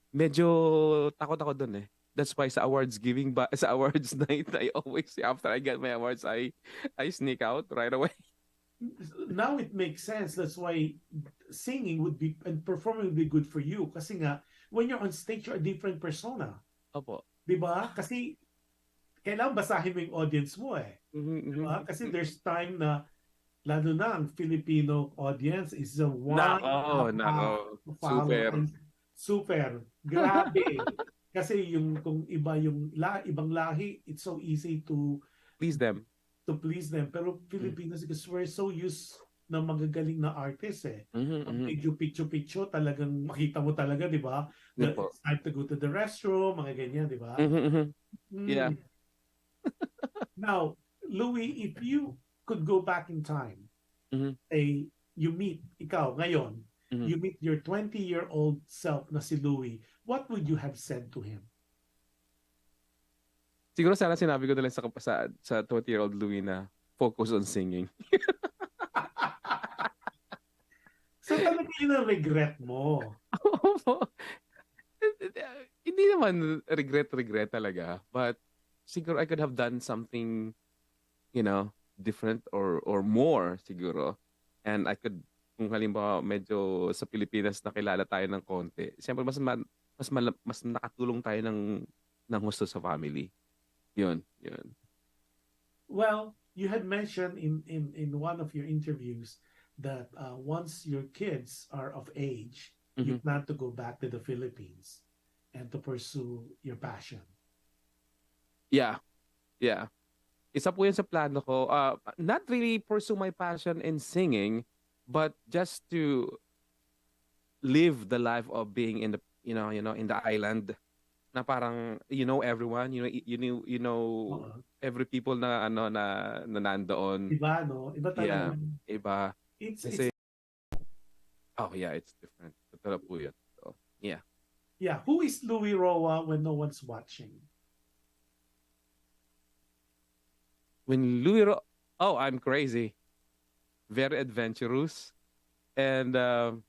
Medyo takot ako dun eh. That's why sa awards night, I always, after I get my awards, I sneak out right away. Now it makes sense. That's why singing would be and performing would be good for you. Kasi nga, when you're on stage, you're a different persona. Opo. Diba? Kasi kailangan basahin mo yung audience mo eh. Diba? Kasi there's time na lalo na ang Filipino audience is a super. Grabe. Kasi kung ibang lahi, it's so easy to please them. Pero Filipinos, because we're so used na magagaling na artist eh. Medyo picture talagang makita mo talaga, di ba? It's time to go to the restroom, mga ganyan, di ba? Yeah. Now, Louie, if you could go back in time, say, you meet your 20-year-old self na si Louie, what would you have said to him? Siguro sana sinabi ko na lang sa 20-year-old Louie na focus on singing. So talaga yun ang regret mo? Hindi naman regret talaga. But siguro I could have done something, different or more siguro. And I could, kung halimbawa medyo sa Pilipinas nakilala tayo ng konti, siyempre mas nakatulong tayo ng gusto sa family. Yun. Well, you had mentioned in one of your interviews that once your kids are of age, you plan to go back to the Philippines and to pursue your passion. Yeah. Isa po yan sa plano ko. Not really pursue my passion in singing, but just to live the life of being in the in the island. Na parang everyone, you know every people na nandoon. Iba, no? Iba talaga. Yeah, iba. It's different. Totoo po yun. So, yeah. Yeah, who is Louie Roa when no one's watching? When Louie Roa, I'm crazy. Very adventurous. And how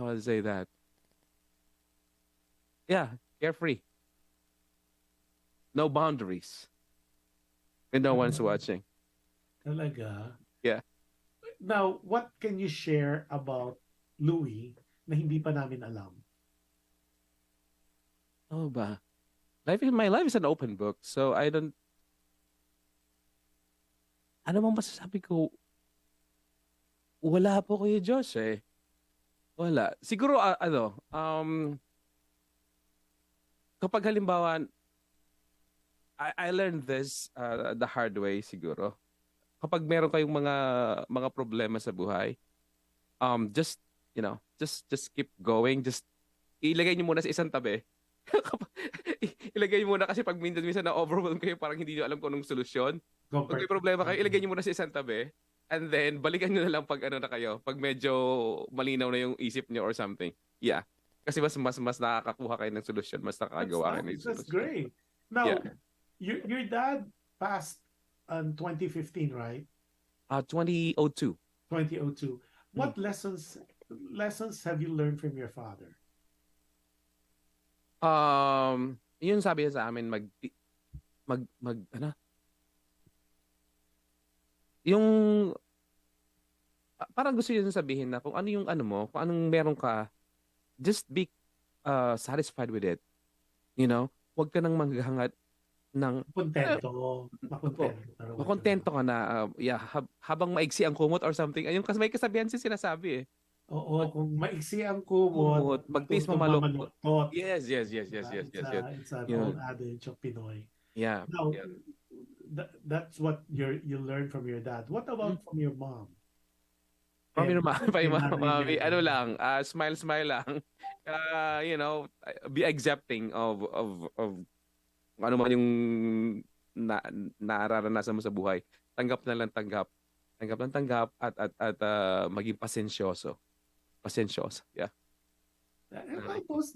to say that? Yeah, carefree. No boundaries. And no one's watching. Talaga? Yeah. Now, what can you share about Louie na hindi pa namin alam? Oh ba? My life is an open book. So I don't... Ano bang masasabi ko? Wala po kayo, Josh eh. Wala. Siguro, kapag halimbawa, I learned this the hard way siguro. Kapag meron kayong mga problema sa buhay, just keep going. Just ilagay niyo muna sa isang tabi. Ilagay niyo muna kasi pag minsan na overwhelm kayo, parang hindi niyo alam kung anong solusyon. Pag may problema kayo, ilagay niyo muna sa isang tabi. And then, balikan niyo na lang pag na kayo. Pag medyo malinaw na yung isip niyo or something. Yeah. Kasi mas nakakakuha kayo ng solusyon. Mas nakakagawa kayo ng solusyon. That's great. Now, your dad passed in 2015, right? 2002. 2002. What lessons have you learned from your father? Yun sabi niya sa amin, ano? Yung, parang gusto niya sabihin na kung ano yung ano mo, kung anong meron ka, just be satisfied with it. You know? Huwag ka nang maghangat ng, Kontento. po, Makontento. makontento ka na, habang maigsi ang kumot or something. Ayun, kasi may kasabihan siya sinasabi eh. Oo, kung maiksi ang kumot, Kumot, magtiis matutong mamaluktot. mamaluktot. Yes. It's an old adage of Pinoy. Yeah. Now, that's what you learned from your dad. What about from your mom? From your Mami, ano lang, smile lang. You know, be accepting of ano man yung nararanasan mo sa buhay. Tanggap na lang tanggap. Tanggap lang tanggap at maging pasensyoso. Yeah. And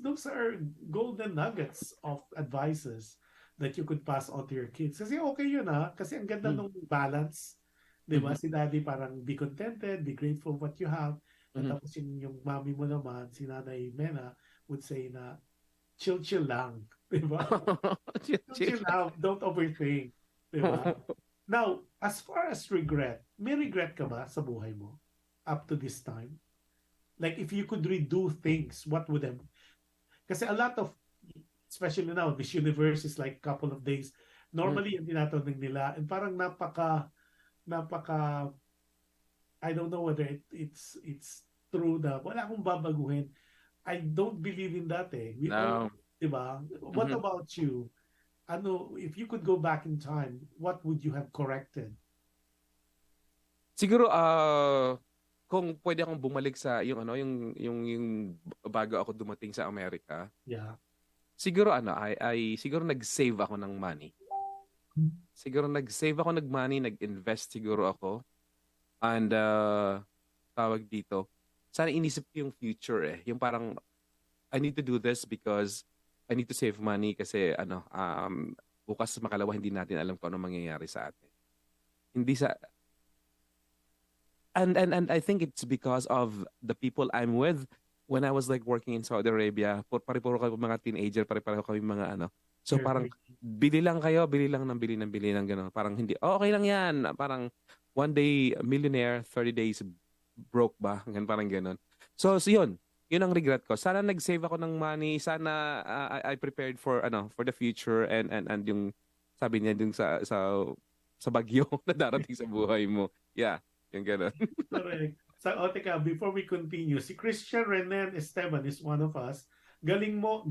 those are golden nuggets of advices that you could pass on to your kids. Kasi okay yun kasi ang ganda nung balance. Diba? Si daddy parang be contented, be grateful what you have. At tapos yung mami mo naman, si Nanay Mena, would say na chill lang. Diba? chill lang. Don't overthink. Diba? Now, as far as regret, may regret ka ba sa buhay mo up to this time? Like, if you could redo things, what would them? Kasi a lot of, especially now, this universe is like a couple of days. Normally, yung tinatanong nila, and parang napaka, I don't know whether it's true na wala akong babaguhin. I don't believe in that We all, diba? What about you? Ano, if you could go back in time, what would you have corrected? Siguro kung pwede akong bumalik sa yung bago ako dumating sa Amerika. Yeah. Siguro siguro nag-save ako ng money. Siguro nag-save ako ng money, nag-invest siguro ako. And tawag dito, sana inisip ko yung future Yung parang I need to do this because I need to save money kasi bukas makalawa hindi natin alam kung ano mangyayari sa atin. Hindi sa And I think it's because of the people I'm with. When I was like working in Saudi Arabia, pare-paro kami mga teenager, pare-pareho kami mga So parang bili lang ng gano'n. Parang hindi, okay lang yan. Parang one day millionaire, 30 days broke ba? Parang gano'n. So yun ang regret ko. Sana nag-save ako ng money, sana I prepared for the future and yung sabi niya dun sa bagyo na darating sa buhay mo. Yeah. Yung gano'n. Correct. So, teka, before we continue, si Christian Renan Esteban is one of us. Galing mo,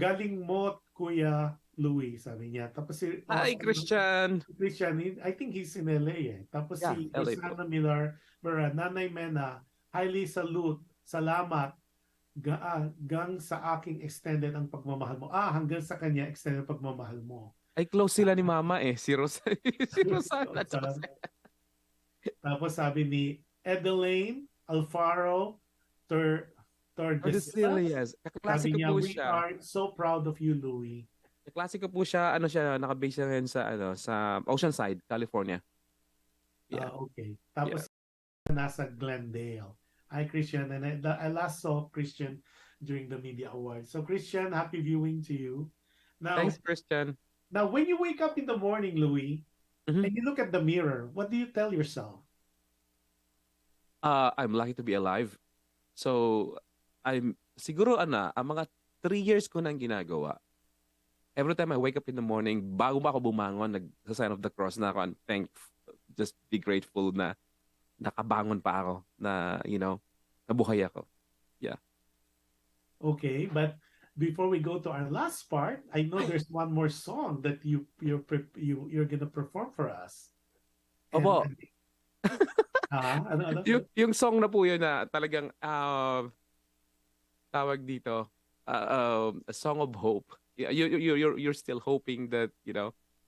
Kuya Louie, sabi niya. Tapos si Hi, Christian. I think he's in LA Tapos si LA Isana Miller, Nanay Mena, highly salute, salamat, gang sa aking extended ang pagmamahal mo. Hanggang sa kanya extended ang pagmamahal mo. Ay, close sila ni Mama si Rosana. Tapos sabi ni Edeline Alfaro Tordesillas. Sabi niya, po we siya. are so proud of you, Louie. Klasiko po siya, nakabase na rin sa Oceanside, California. Yeah. Okay. Tapos nasa Glendale. Hi, Christian. And I last saw Christian during the media awards. So, Christian, happy viewing to you. Now, thanks, Christian. Now, when you wake up in the morning, Louie, and you look at the mirror, what do you tell yourself? I'm lucky to be alive. So, siguro ang mga 3 years ko nang ginagawa. Every time I wake up in the morning, bago ba ako bumangon, nag-sign of the cross na ako, and just be grateful na nakabangon pa ako, na, nabuhay ako. Yeah. Okay, but before we go to our last part, I know there's one more song that you're gonna perform for us. Opo. Ano? Yung song na po yun na talagang tawag dito, a song of hope. You're still hoping that,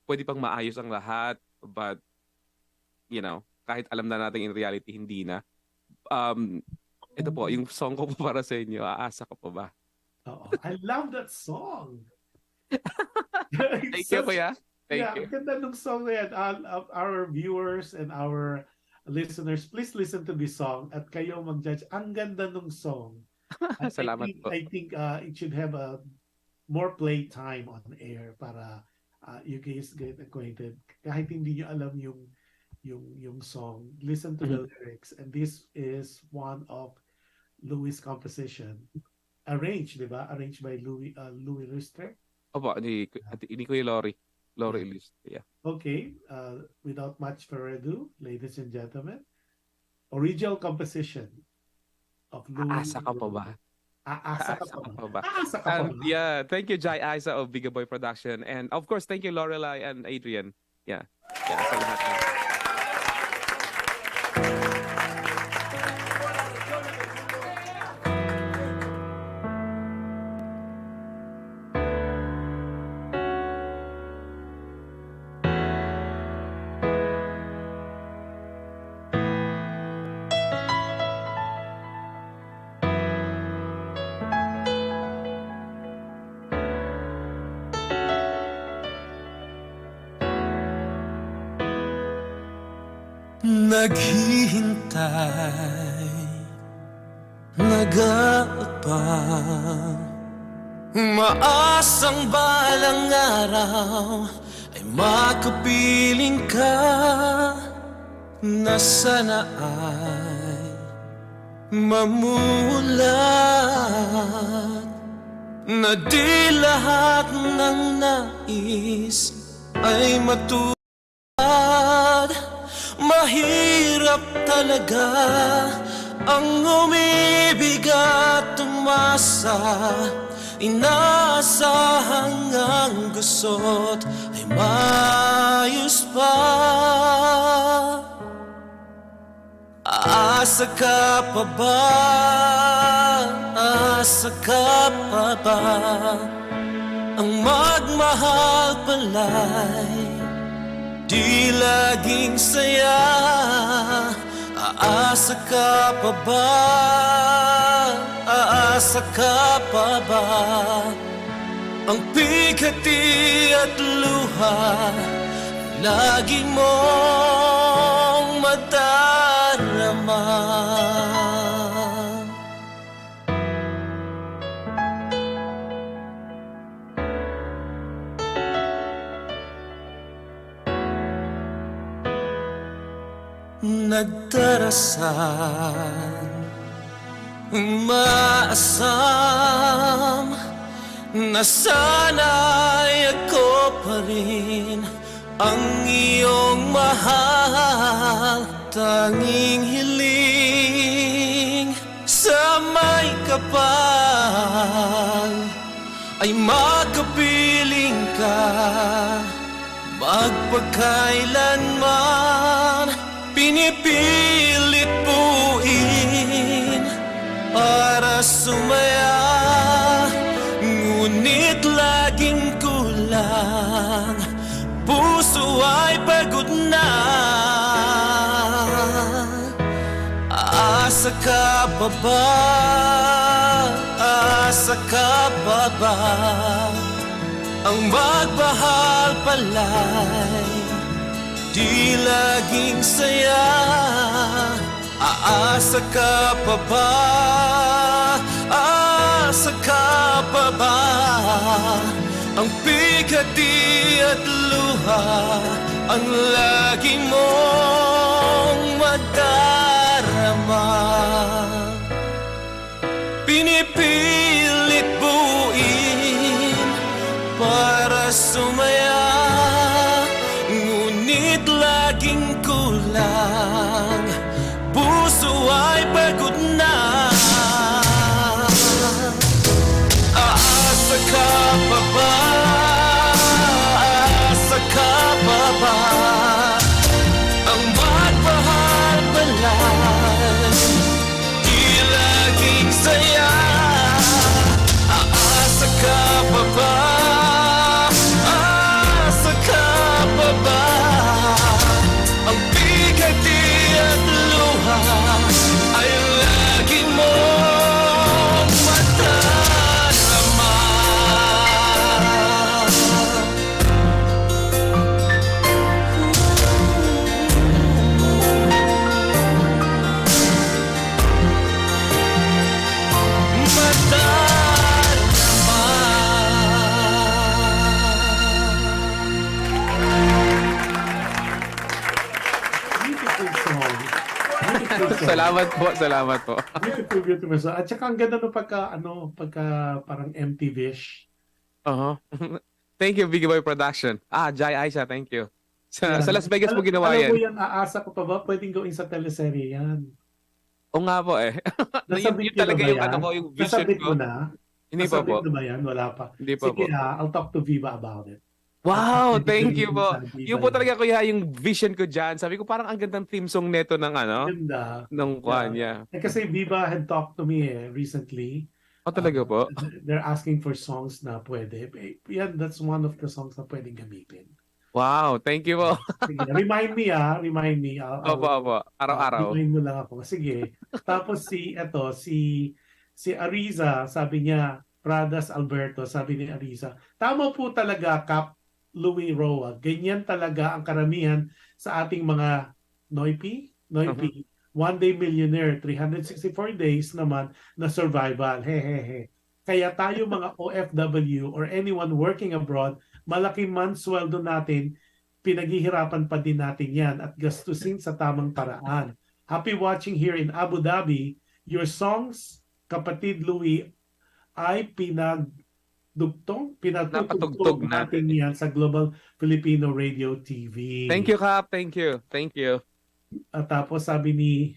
pwede pang maayos ang lahat, but kahit alam na natin in reality hindi na. Ito po, yung song ko po para sa inyo, aasa ko po ba? I love that song. Thank you, kuya. Thank you. Ganda ng song na yan. Our viewers and our listeners, please listen to this song at kayo mag-judge. Ang ganda ng song. Salamat po. I think it should have a more playtime on air para you guys get acquainted. Kahit hindi nyo alam yung song, listen to the lyrics. And this is one of Louie's composition. Arranged, di ba? Arranged by Louie Lister. Opo, ni Kuya Lori Lister. Yeah. Okay, without much further ado, ladies and gentlemen, original composition of Louie. Aasa ka pa ba? Aasa ka pa ba? Yeah, thank you, Jai Aiza of Bigger Boy Production. And of course, thank you, Lorelai and Adrian. Yeah, sa lahat. Naghihintay, nag-aabang, maasang balang araw ay makapiling ka na sana ay mamulat, na di lahat ng nais ay matulad. Mahirap talaga ang umibig at umasa, inaasahan ang gusot ay maayos pa. Aasa ka pa ba? Aasa ka pa ba? Ang magmahal pala'y di laging saya. Aasa ka pa ba? Aasa ka pa ba? Ang pikati at luha lagi mong madarama. Nagdarasan, umaasam na sana'y ako pa rin ang iyong mahal. Tanging hiling sa may kapal ay makapiling ka magpagkailanman. Pinipilit buuin para sumaya, ngunit laging kulang, puso ay pagod na. Aasa ka pa ba? Aasa ka pa ba? Ang magmahal pala'y di laging saya. Aasa ka pa ba? Aasa ka pa ba? Ang pikati at luha ang lagi mong madarama. Pinipilit buuin para sumaya, ngunit laging kulang, puso ay pagod na. Aasa ka pa ba? Aasa ka pa ba? Ang magmahal pala'y di laging saya. Aasa ka pa ba? Aasa ka pa ba? Ang bigat Salamat po, salamat po. Beautiful song. At saka ang ganda no pagka parang empty wish. Thank you, Biggie Boy Production. Jai Aisha, thank you. Sa Las Vegas po ginawa Alam mo yan. yan, aasa ko pa ba? Pwedeng gawin sa teleserye yan. O nga po eh. Nasabit yun talaga na ba yung yan? ano ko, yung vision Nasabit ko. mo na? Hindi pa po. Nasabit na ba yan? Wala pa. Hindi pa Sige, po. I'll talk to Viva about it. Wow, At thank you po. Viva Yung po yan. talaga kuya yung vision ko dyan. Sabi ko parang ang gandang theme song neto ng ano, Ganda. nung kanya. Kasi Viva had talked to me recently. Talaga po? They're asking for songs na pwede. Yan, that's one of the songs na pwedeng gamitin. Wow, thank you po. Sige, remind me. Opo. Araw-araw. Remind mo lang ako. Sige. Tapos si Ariza, sabi niya, Pradas Alberto, sabi ni Ariza, tama po talaga, Kap Louie Roa. Ganyan talaga ang karamihan sa ating mga Noipi. One day millionaire, 364 days naman na survival. Hehehe. Kaya tayo mga OFW or anyone working abroad, malaki man sweldo natin, pinaghihirapan pa din natin yan at gastusin sa tamang paraan. Happy watching here in Abu Dhabi. Your songs, kapatid Louie, ay pinatutugtog natin yan sa Global Filipino Radio TV. Thank you, Kap. Thank you. At tapos sabi ni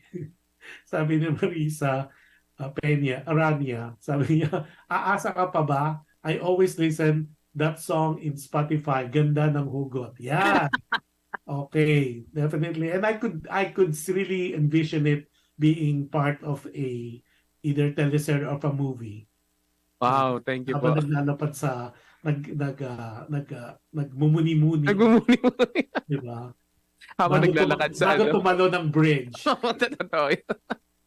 Marisa Arania, sabi niya, aasa ka pa ba? I always listen that song in Spotify. Ganda ng hugot. Yeah. Okay, definitely. And I could really envision it being part of either teleserye or a movie. Wow, thank you po. Habang naglalapad sa nagmumuni-muni. Nagmumuni-muni. Diba? Habang naglalakad sa bago tumalo ng bridge. Totoo yun.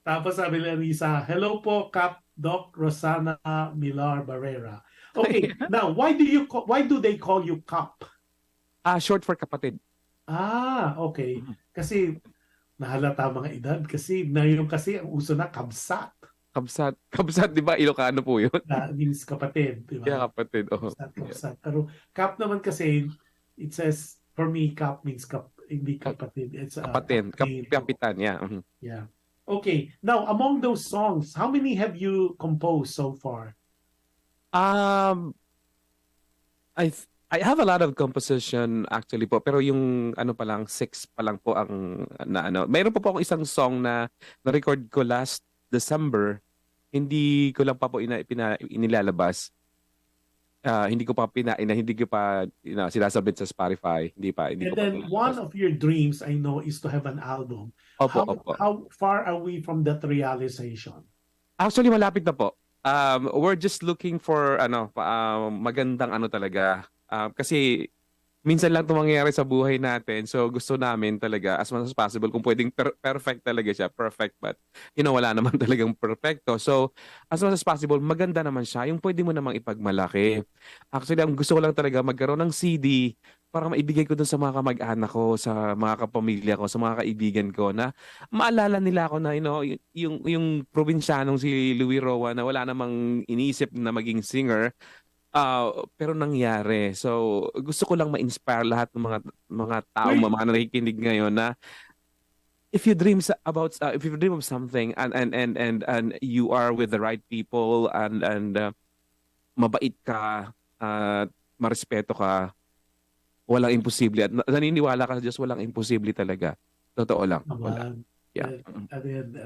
Tapos sabi ni Risa, hello po, Kap Doc Rosana Milar Barrera. Okay, now why do they call you Kap? Short for kapatid. Okay. Kasi nahalata mga edad kasi ngayon kasi ang uso na kabsat. Kabsat, di ba? Ilocano po yun. Means kapatid, di ba? Yeah, kapatid. Kabsat. Pero Kap naman kasi, it says, for me, Kap means hindi kapatid. It's kapatid. Kapitan, yeah. Yeah. Okay. Now, among those songs, how many have you composed so far? I have a lot of composition actually po, pero yung ano pa lang 6 pa lang po ang mayroon pa po akong isang song na na-record ko last December. Hindi ko lang pa po inilalabas. Hindi ko pa sinasabit sa Spotify. Hindi And then one of your dreams I know is to have an album. Opo. How far are we from that realization? Actually malapit na po. We're just looking for magandang talaga. Kasi minsan lang ito mangyayari sa buhay natin. So gusto namin talaga as much as possible kung pwedeng perfect talaga siya. Perfect but wala naman talagang perfecto. So as much as possible maganda naman siya. Yung pwede mo namang ipagmalaki. Actually ang gusto ko lang talaga magkaroon ng CD para maibigay ko dun sa mga kamag-anak ko, sa mga kapamilya ko, sa mga kaibigan ko na maalala nila ako na yung probinsyanong si Louie Roa na wala namang iniisip na maging singer. Pero nangyari. So, gusto ko lang ma-inspire lahat ng mga tao, mga nakikinig ngayon na if you dream of something and you are with the right people and mabait ka, marespeto ka, walang imposible. At naniniwala ka sa Diyos, walang imposible talaga. Totoo lang. Wala. Yeah.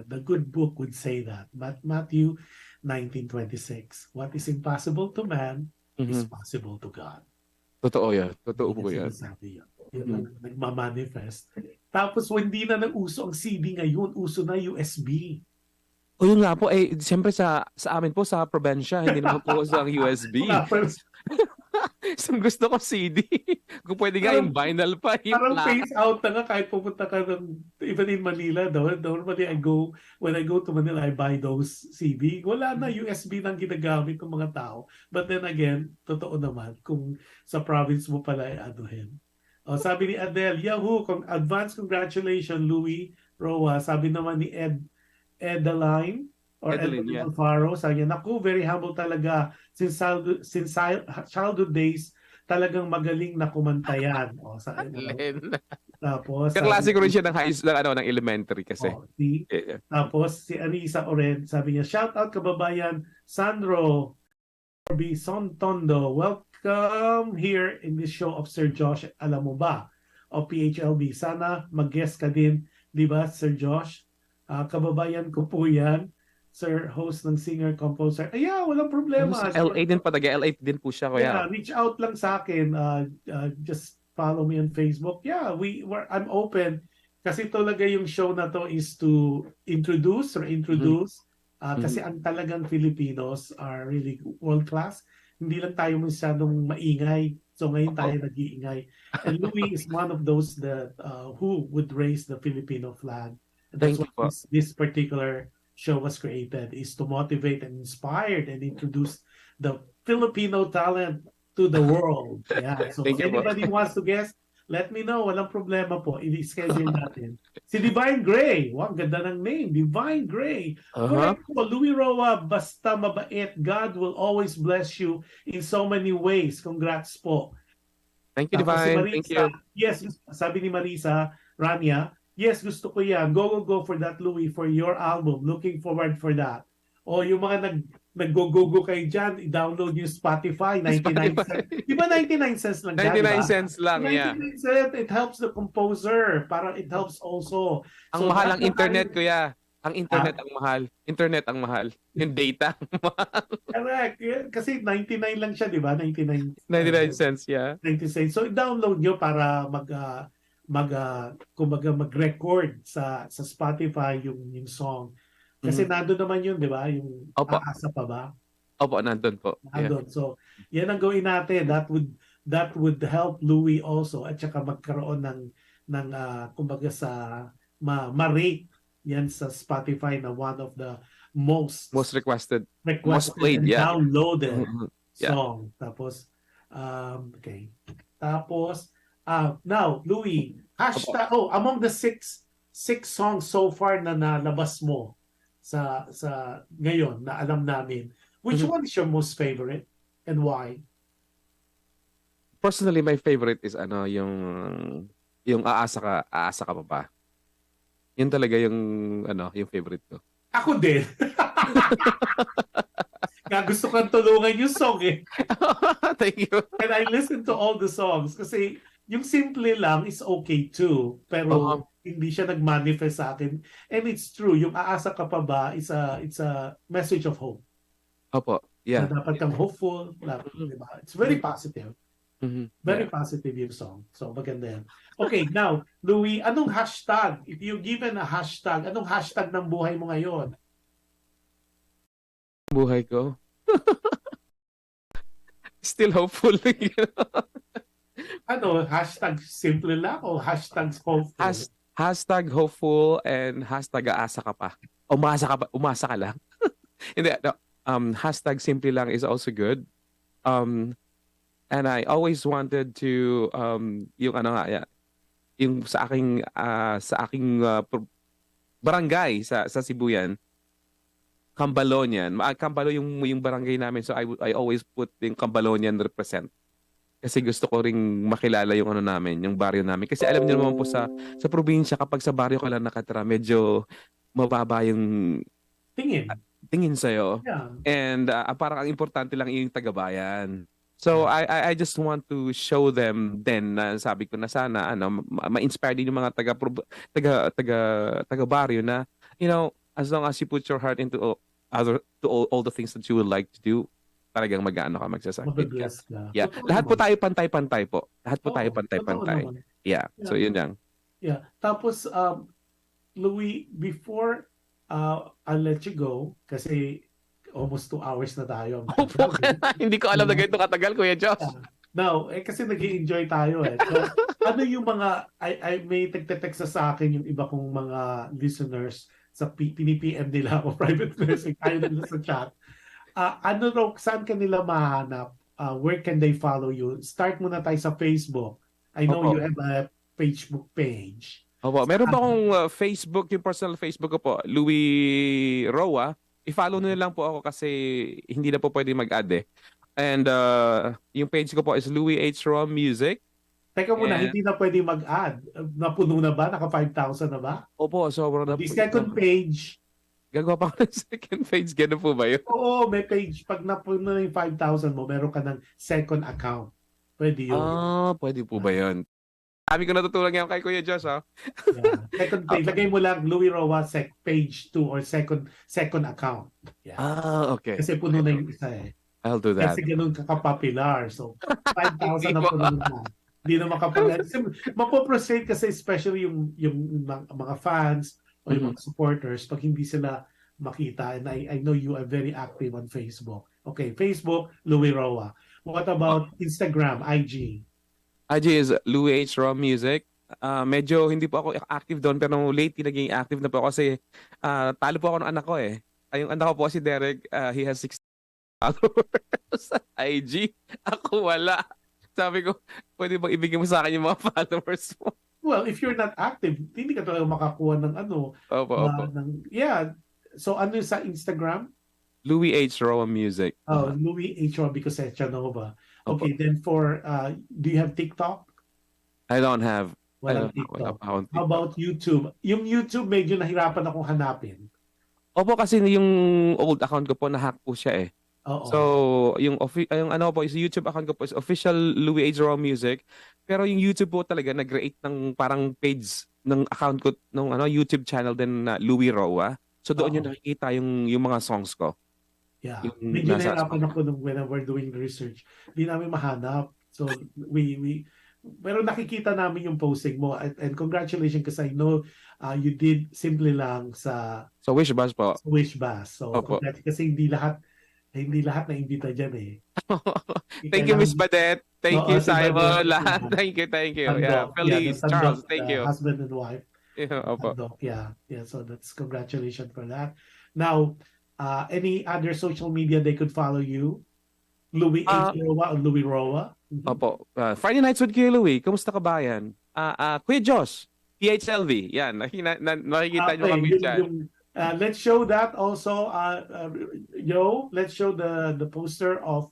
The good book would say that. But Matthew 19:26, what is impossible to man is possible to God. Totoo yan. Totoo po yan. Nagmamanifest. Tapos hindi na nag-uso ang CD ngayon, uso na USB. O yun nga po, siyempre sa amin po, sa probinsya, hindi naman po sa USB. So, gusto ko CD. Kung pwede nga yung vinyl pa. Parang phase out na nga kahit pupunta ka even in Manila. Normally, when I go to Manila, I buy those CD. Wala na USB nang ginagamit ng mga tao. But then again, totoo naman, kung sa province mo pala ay anuhin. Sabi ni Adele, Yahoo! Advance congratulations, Louie Roa. Sabi naman ni Edeline, or Edeline Alfaro, sabi niya, naku, very humble talaga. Since childhood days, talagang magaling na kumanta yan. Len. Tapos Kaklase ko rin siya ng high school, ng elementary kasi. Tapos si Arisa Oren, sabi niya, shout out kababayan Sandro Bisontondo. Welcome here in this show of Sir Josh. Alam mo ba? O PHLB. Sana mag-guest ka din, di ba, Sir Josh? Kababayan ko po yan. Sir, host ng singer-composer. Walang problema. LA din pa, LA din po siya. Yeah, reach out lang sa akin. Just follow me on Facebook. Yeah, I'm open. Kasi talaga yung show na to is to introduce. Kasi ang talagang Filipinos are really world-class. Hindi lang tayo masyadong maingay. So ngayon tayo nag-iingay. And Louie is one of those that who would raise the Filipino flag. And that's what this particular show was created, is to motivate and inspire and introduce the Filipino talent to the world. Yeah. So if anybody wants to guest, let me know. Walang problema po. I-schedule natin. Si Divine Gray. Wow, ganda ng name. Divine Gray. Correct po. Louie Roa, basta mabait. God will always bless you in so many ways. Congrats po. Thank you, Divine. Si Marisa, thank you. Yes, sabi ni Marisa, Rania, yes, gusto ko yan. Go for that, Louie, for your album. Looking forward for that. O yung mga nag-go kayo dyan, i-download yung Spotify, 99 cents. Di ba 99 cents lang dyan? 99 cents lang, 99 cents, it helps the composer. Parang it helps also. Ang mahal ang internet, kuya. Ang internet ang mahal. Internet ang mahal. Yung data ang mahal. Correct. Kasi 99 lang siya, di ba? 99 cents, yeah. 90 cents. So, i-download nyo para kumbaga mag-record sa Spotify yung song. Kasi nandun naman yun, di ba? Yung aasa pa ba? Opo, nandun po. Nandun. Yeah. So, yan ang gawin natin. That would help Louie also, at saka magkaroon ng kumbaga ma-rate yan sa Spotify na one of the most requested most played, and downloaded song. Tapos okay. Tapos now, Louie, hashtag among the six songs so far na nalabas mo sa ngayon na alam namin, which one is your most favorite and why? Personally, my favorite is yung aasa ka pa ba. Yun talaga yung favorite ko. Ako din. Gusto kang tulungan yung song eh. Thank you. And I listen to all the songs kasi yung simple lang is okay too, pero hindi siya nag-manifest sa akin. And it's true, yung aasa ka pa ba it's a message of hope. Opo, yeah. Na dapat kang hopeful, diba? It's very positive. Very positive yung song. So maganda yan. Okay, now, Louie, anong hashtag? If you given a hashtag, anong hashtag ng buhay mo ngayon? Buhay ko? Still hopeful. Hashtag simple lang o hashtag hopeful? Hashtag hopeful and hashtag aasa ka pa. Umasa ka lang. Hindi, hashtag simple lang is also good. And I always wanted to yung sa aking barangay sa Sibuyan, Cambalonian. Cambalo yung barangay namin, so I always put yung Cambalonian represent. Kasi gusto ko ring makilala yung namin, yung baryo namin. Kasi alam niyo naman po sa probinsya, kapag sa baryo ka lang nakatira, medyo mababa yung tingin sa'yo. Yeah. And parang ang importante lang yung taga-bayan. So I just want to show them then na sabi ko na sana ma-inspire din yung mga taga baryo na as long as you put your heart into all the things that you would like to do, talagang magsasakit ka. Yeah. Lahat po tayo pantay-pantay po. Lahat po tayo pantay-pantay. Yeah. So yun lang. Yeah. Tapos Louie, before I'll let you go kasi almost 2 hours na tayo. Hindi ko alam na ganito katagal, Kuya Josh. Now, kasi nag-i-enjoy tayo eh. So, ano yung mga, may tagte-text sa akin yung iba kong mga listeners sa pinipm nila o private message, tayo nila sa chat. Saan kanila mahanap? Where can they follow you? Start muna tayo sa Facebook. I know you have a Facebook page. Opo, meron ba akong Facebook, yung personal Facebook ko po, Louie Roa. I-follow nyo lang po ako kasi hindi na po pwede mag-add eh. And yung page ko po is Louie Roa Music. Teka muna, And, hindi na pwede mag-add. Napuno na ba? Naka 5,000 na ba? opo, sobrang na The second page, gagawa pa ako ng second page. Ganun po ba yun? oo, may page. Pag napuno na yung 5,000 mo, meron ka ng second account. Pwede yun. Pwede po ba yun? Kami ko natutunan yan kay Kuya Josh, ha? Yeah. Second page. Lagay mo lang Louie Roa page 2 or second account. Yeah. Okay. Kasi puno na yung isa eh. I'll do that. Kasi ganun ka-popular. So, 5,000 na puno na. Hindi na makapagal. Mapoprostrate kasi especially yung mga fans o yung mga supporters pag hindi sila makita. And I know you are very active on Facebook. Okay, Facebook, Louie Roa. What about Instagram, IG? IG is Louie Roa Music. Medyo hindi po ako active doon pero lately naging active na po ako kasi talo po ako ng anak ko eh. Yung anak ko po si Derek, he has 6 followers sa IG. Ako wala. Sabi ko, pwede bang ibigay mo sa akin yung mga followers mo? Well, if you're not active, hindi ka talaga makakuha ng ano. Opo. Yeah. So ano sa Instagram? Louie Roa Music. Louie Roa because Nova. Opo. Okay, then for, do you have TikTok? I don't have. Walang TikTok. How about YouTube? Yung YouTube, medyo nahirapan akong hanapin. Opo, kasi yung old account ko po, na-hack po siya eh. Oo. So, yung ano po, is YouTube account ko po is official Louie Roa Music. Pero yung YouTube po talaga, nag-create ng parang page ng account ko, ng YouTube channel din na Louie Roa. So, doon yung nakikita yung mga songs ko. Yeah. Medyo nahirapan ako when we're doing research. Hindi namin mahanap. So, pero nakikita namin yung posting mo. And congratulations kasi I know you did simply lang sa Wish Bash po. Sa Wish Bash. So, kasi hindi lahat na imbita dyan eh. Thank you, Miss Badet. Thank you, Simon. Lahat. Thank you. Yeah, Feliz, Charles, thank you. Husband and wife. Yeah, opo. Yeah. So that's congratulations for that. Now, any other social media they could follow you? Louie Roa or Louie Roa? Opo. Friday Nights with Kuya Louie. Kamusta ka bayan? Kuya Josh, PHLV. Yan. Nakikita nyo kami dyan. Let's show that also. Let's show the poster of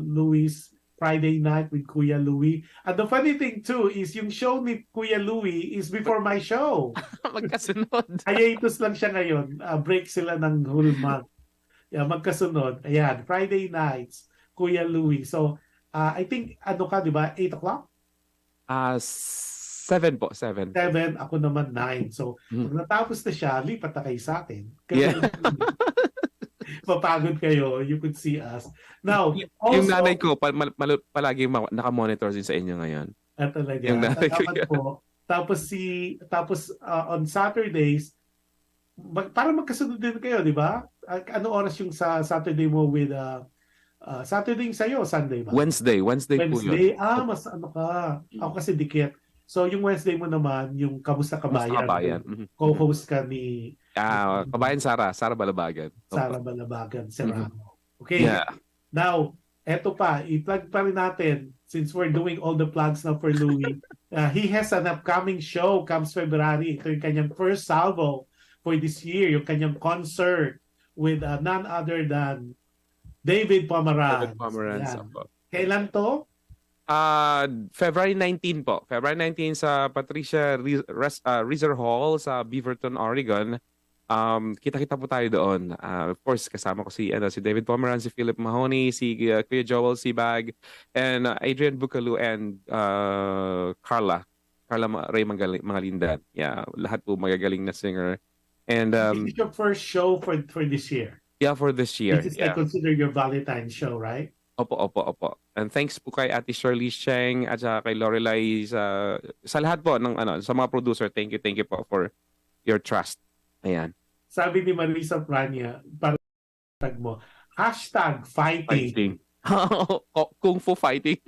Louie's Friday Night with Kuya Louie. And the funny thing too is yung show ni Kuya Louie is before my show. Magkasunod. Hiatus lang siya ngayon. Break sila ng whole month. Yeah, magkasunod. Ayan, Friday Nights, Kuya Louie. So, I think, di ba, 8 o'clock? 7 po, 7. 7, ako naman 9. So, pag natapos na siya, lipat na kayo sa atin. Yeah. Mapagod kayo, you could see us. Now, also, yung nanay ko, palagi nakamonitor din sa inyo ngayon. Talaga. Yung nanay ko. Tapos on Saturdays, para magkasunod din kayo, di ba? Ano oras yung sa Saturday mo with Saturday yung sa'yo, Sunday ba? Wednesday po yun. Mas ano ka. Ako kasi dikit. So yung Wednesday mo naman, yung Kamusta Kabayan. Co-host ka ni Kabayan Sara Balabagan. Sara Balabagan-Sereno. Okay. Yeah. Now, eto pa, i-plug pa rin natin since we're doing all the plugs now for Louie. He has an upcoming show comes February. Ito yung kanyang first salvo for this year, yung kanyang concert with none other than David Pomeranz. Kailan to? February 19 po. February 19 sa Patricia Reser Hall sa Beaverton, Oregon. Kita-kita po tayo doon. Of course, kasama ko si David Pomeranz, si Philip Mahoney, si Kuya Joel Sibag, and Adrian Bucalu and Carla Ray Mangalindan. Yeah, lahat po magagaling na singer. And this is your first show for this year. Yeah, for this year. This is I consider your Valentine's show, right? Opo. And thanks po kay Ate Shirley Sheng at kay Lorelai sa lahat po ng sa mga producer. Thank you po for your trust. Ayan. Sabi ni Marisa Prania, para tag mo, #fighting. Kung Fu fighting.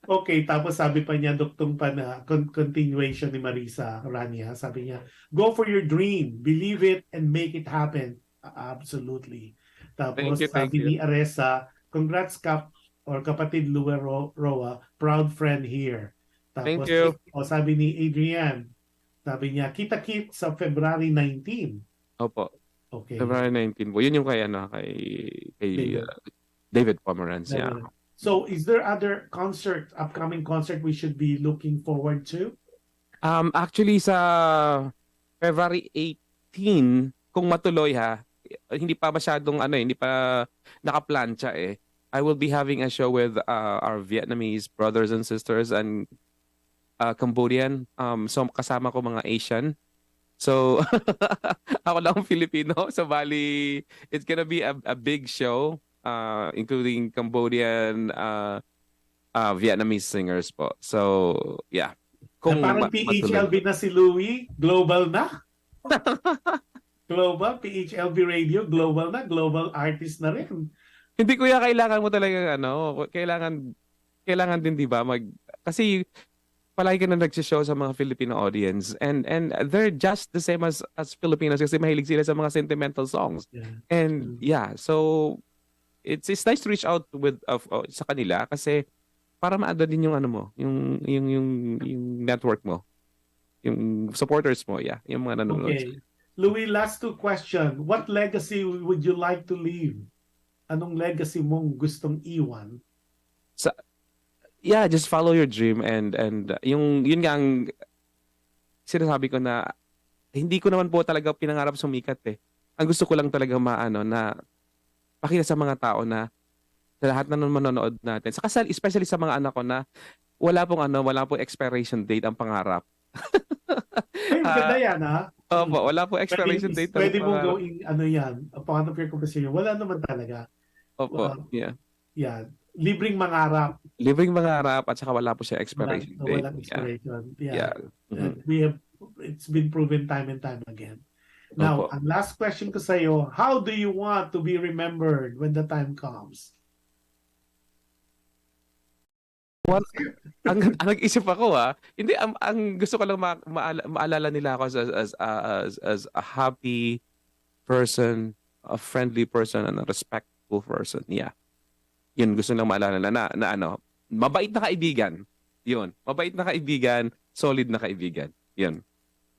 Okay, tapos sabi pa niya, duktong pa na continuation ni Marisa Rania. Sabi niya, go for your dream, believe it and make it happen. Absolutely. Tapos sabi ni Aresa, congrats Kap or kapatid Louie Roa, proud friend here. Tapos, thank you. Sabi ni Adrian, sabi niya, kita-kit sa February 19. Opo. Okay. February 19 po. Yun yung kay, David. David Pomeranz. Yeah. So is there other upcoming concert we should be looking forward to? Actually, sa February 18, kung matuloy hindi pa masyadong hindi pa nakaplantsa eh. I will be having a show with our Vietnamese brothers and sisters and Cambodian. So kasama ko mga Asian. So ako lang Filipino. So bali, it's gonna be a big show, including Cambodian, Vietnamese singers po. So yeah. Kung parang PHLV na si Louie, global na. Global, PHLV Radio, global na, global artist na rin. Hindi kuya, kailangan mo talaga kailangan din 'di ba kasi palagi ka na nagsishow sa mga Filipino audience and they're just the same as Filipinos kasi mahilig sila sa mga sentimental songs. Yeah. And so it's nice to reach out with sa kanila kasi para maanda din yung yung network mo, yung supporters mo, yung mga nanonood. Okay. Louie, last 2 question. What legacy would you like to leave? Anong legacy mong gustong iwan? Just follow your dream and yun nga ang sinasabi ko na hindi ko naman po talaga pinangarap sumikat eh. Ang gusto ko lang talaga na pakita sa mga tao na sa lahat na manonood natin. Especially sa mga anak ko na wala pong expiration date ang pangarap. Ay, maganda yan Opo, wala po expiration date. Pwede mong gawing yan, part of your conversation. Wala naman talaga. Opo, yeah. Yeah. Libreng mangarap. Libreng mangarap at saka wala po siya expiration date. Walang expiration. Yeah. Mm-hmm. It's been proven time and time again. Now, ang last question ko sa iyo, how do you want to be remembered when the time comes? Ang nag-isip ako hindi ang gusto ko lang maalala nila ako as a happy person, a friendly person and a respectful person. Yeah. Yun gusto lang maalala na mabait na kaibigan. Yun, mabait na kaibigan, solid na kaibigan. Yun.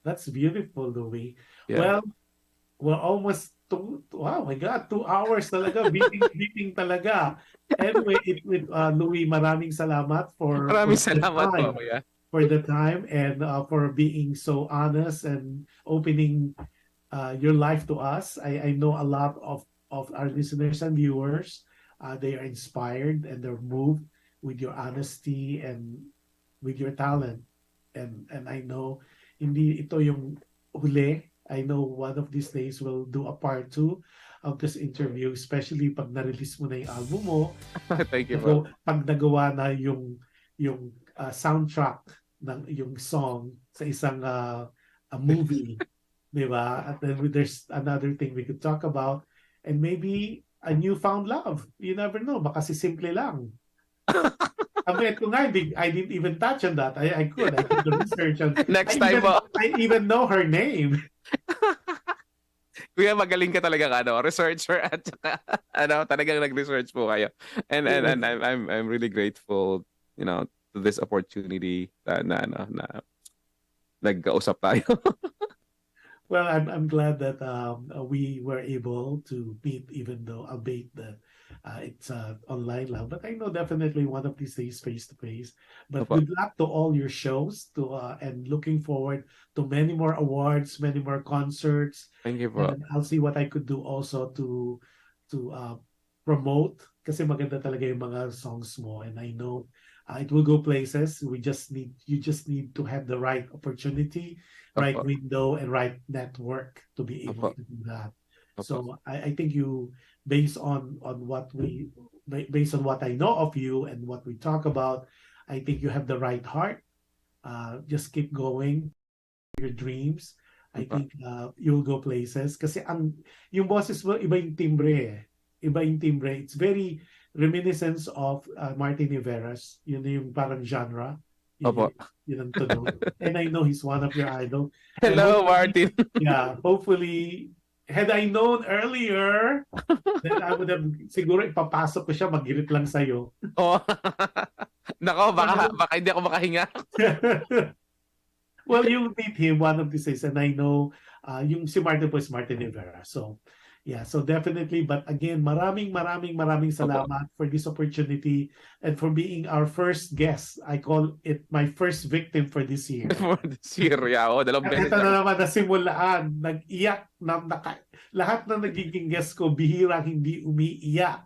That's beautiful, Louie. Yeah. Well, we're almost wow, my God, 2 hours talaga, beating talaga. Anyway, Louie, maraming salamat for the time and for being so honest and opening your life to us. I know a lot of our listeners and viewers, they are inspired and they're moved with your honesty and with your talent. And I know hindi ito yung huli. I know one of these days we'll do a part 2 of this interview, especially pag na-release mo na yung album mo. Thank you, bro. Pag nagawa na yung soundtrack ng yung song sa isang a movie, di ba? At then there's another thing we could talk about and maybe a newfound love. You never know. Baka si simple lang. I didn't even touch on that. I could do research on. Next time po. I even know her name. Kuya, magaling ka talaga researcher at saka talagang nag-research po kayo. And I'm really grateful, to this opportunity na nagkausap tayo. Well, I'm glad that we were able to meet, even though albeit that it's online lang. But I know definitely one of these days face to face. But good luck to all your shows and looking forward to many more awards, many more concerts. Thank you, bro. And I'll see what I could do also to promote kasi maganda talaga yung mga songs mo and I know it will go places. You just need to have the right opportunity, right window and right network to be able to do that. So I think you, based on what I know of you and what we talk about, I think you have the right heart. Just keep going your dreams. I think you'll go places kasi yung boses mo iba yung timbre. Iba yung timbre. It's very reminiscence of Martin Rivera's. Yun yung parang genre. Yun ang tunog. And I know he's one of your idol. Hello, Martin. Yeah, hopefully had I known earlier, then I would have siguro ipapasok ko siya, mag-girit lang sa'yo. Nako, baka hindi ako makahinga. Well, you'll meet him one of these days, and I know yung si Martin po is Martin Rivera. So, yeah, so definitely. But again, maraming salamat for this opportunity and for being our first guest. I call it my first victim for this year. For this year, yeah. Dalawang beses. Ito na naman nasimulaan. Nag-iyak. Lahat na nagiging guest ko, bihirang hindi umiiyak.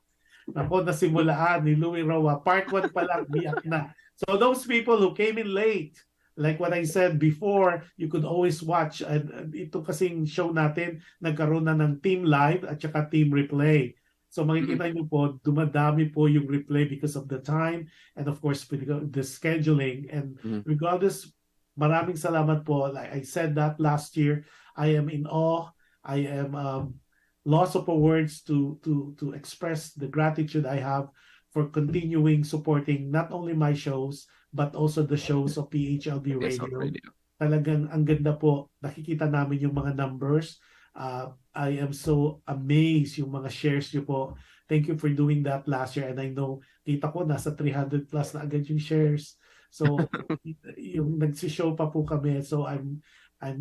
Ako nasimulaan ni Louie Roa. Part 1 pa lang, biyak na. So those people who came in late, like what I said before, you could always watch. Ito kasing show natin, nagkaroon na ng team live at saka team replay. So makikita niyo po, dumadami po yung replay because of the time and of course the scheduling. And regardless, maraming salamat po. Like I said that last year, I am in awe. I am loss of words to express the gratitude I have for continuing supporting not only my shows, but also the shows of PHLV Radio. Talagang ang ganda po. Nakikita namin yung mga numbers. I am so amazed yung mga shares nyo po. Thank you for doing that last year. And I know, kita ko, nasa 300 plus na agad yung shares. So, yung nagsishow pa po kami. So, I'm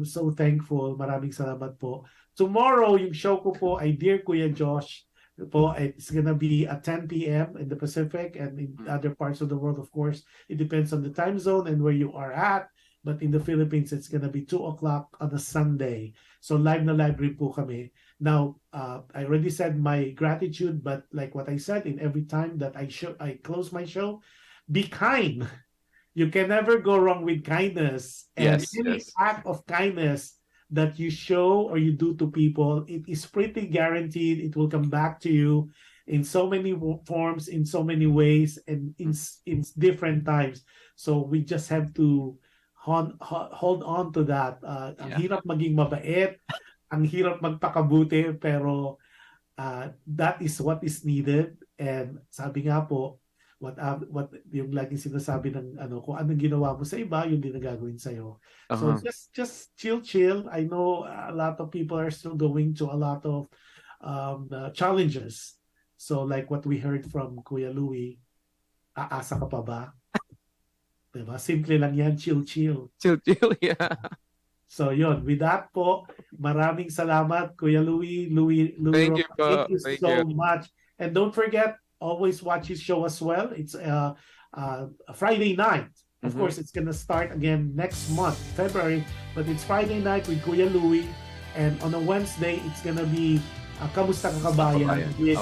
so thankful. Maraming salamat po. Tomorrow, yung show ko po ay Dear Kuya Josh. Po, it's gonna be at 10 p.m. in the Pacific and in other parts of the world, of course. It depends on the time zone and where you are at. But in the Philippines, it's gonna be 2 o'clock on a Sunday. So live na live rin po kami. Now, I already said my gratitude, but like what I said, in every time that I close my show, be kind. You can never go wrong with kindness. And any act of kindness that you show or you do to people, it is pretty guaranteed it will come back to you in so many forms, in so many ways, and in different times. So we just have to hold on to that. Ang hirap maging mabait, ang hirap magpakabuti, pero that is what is needed. And sabi nga po, what yung laging sinasabi ng kung anong ginawa mo sa iba, yun din na gagawin sa'yo. So just chill. I know a lot of people are still going to a lot of challenges. So like what we heard from Kuya Louie, aasa ka pa ba? Diba? Simple lang yan, chill. Chill, yeah. So yun, with that po, maraming salamat Kuya Louie. Thank you po. Thank you so much. And don't forget, always watch his show as well. It's a Friday night. Of course, it's gonna start again next month, February, but it's Friday night with Kuya Louie. And on a Wednesday, it's gonna be Kamusta Ka Kabayan with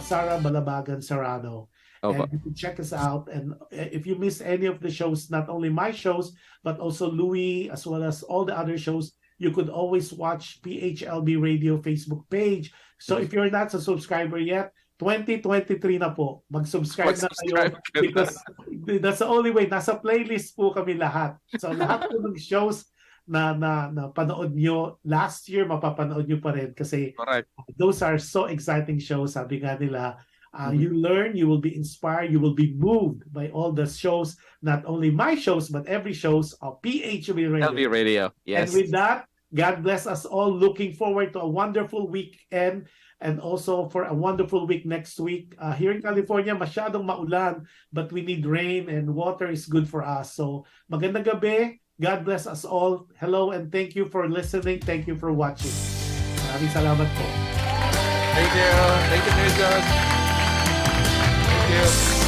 Sarah Balabagan-Sereno. And you can check us out. And if you miss any of the shows, not only my shows, but also Louie, as well as all the other shows, you could always watch PHLB Radio Facebook page. So if you're not a subscriber yet, 2023 na po. Mag-subscribe na kayo because that's the only way. Nasa playlist po kami lahat. So lahat po ng shows na panood nyo last year, mapapanood nyo pa rin kasi those are so exciting shows. Sabi nga nila, you learn, you will be inspired, you will be moved by all the shows, not only my shows, but every shows of PHLV Radio. Yes. And with that, God bless us all. Looking forward to a wonderful weekend and also for a wonderful week next week. Here in California, masyadong maulan, but we need rain and water is good for us. So magandang gabi. God bless us all. Hello and thank you for listening. Thank you for watching. Maraming salamat po. Thank you. Thank you, Jesus. Thank you.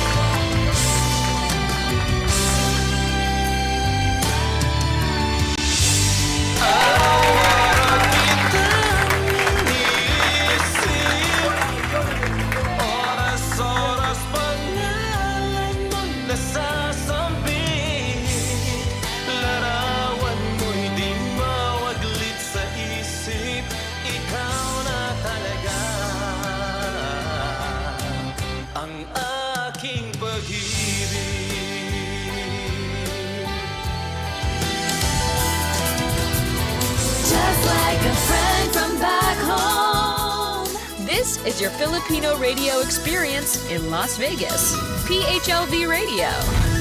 This is your Filipino radio experience in Las Vegas. PHLV Radio.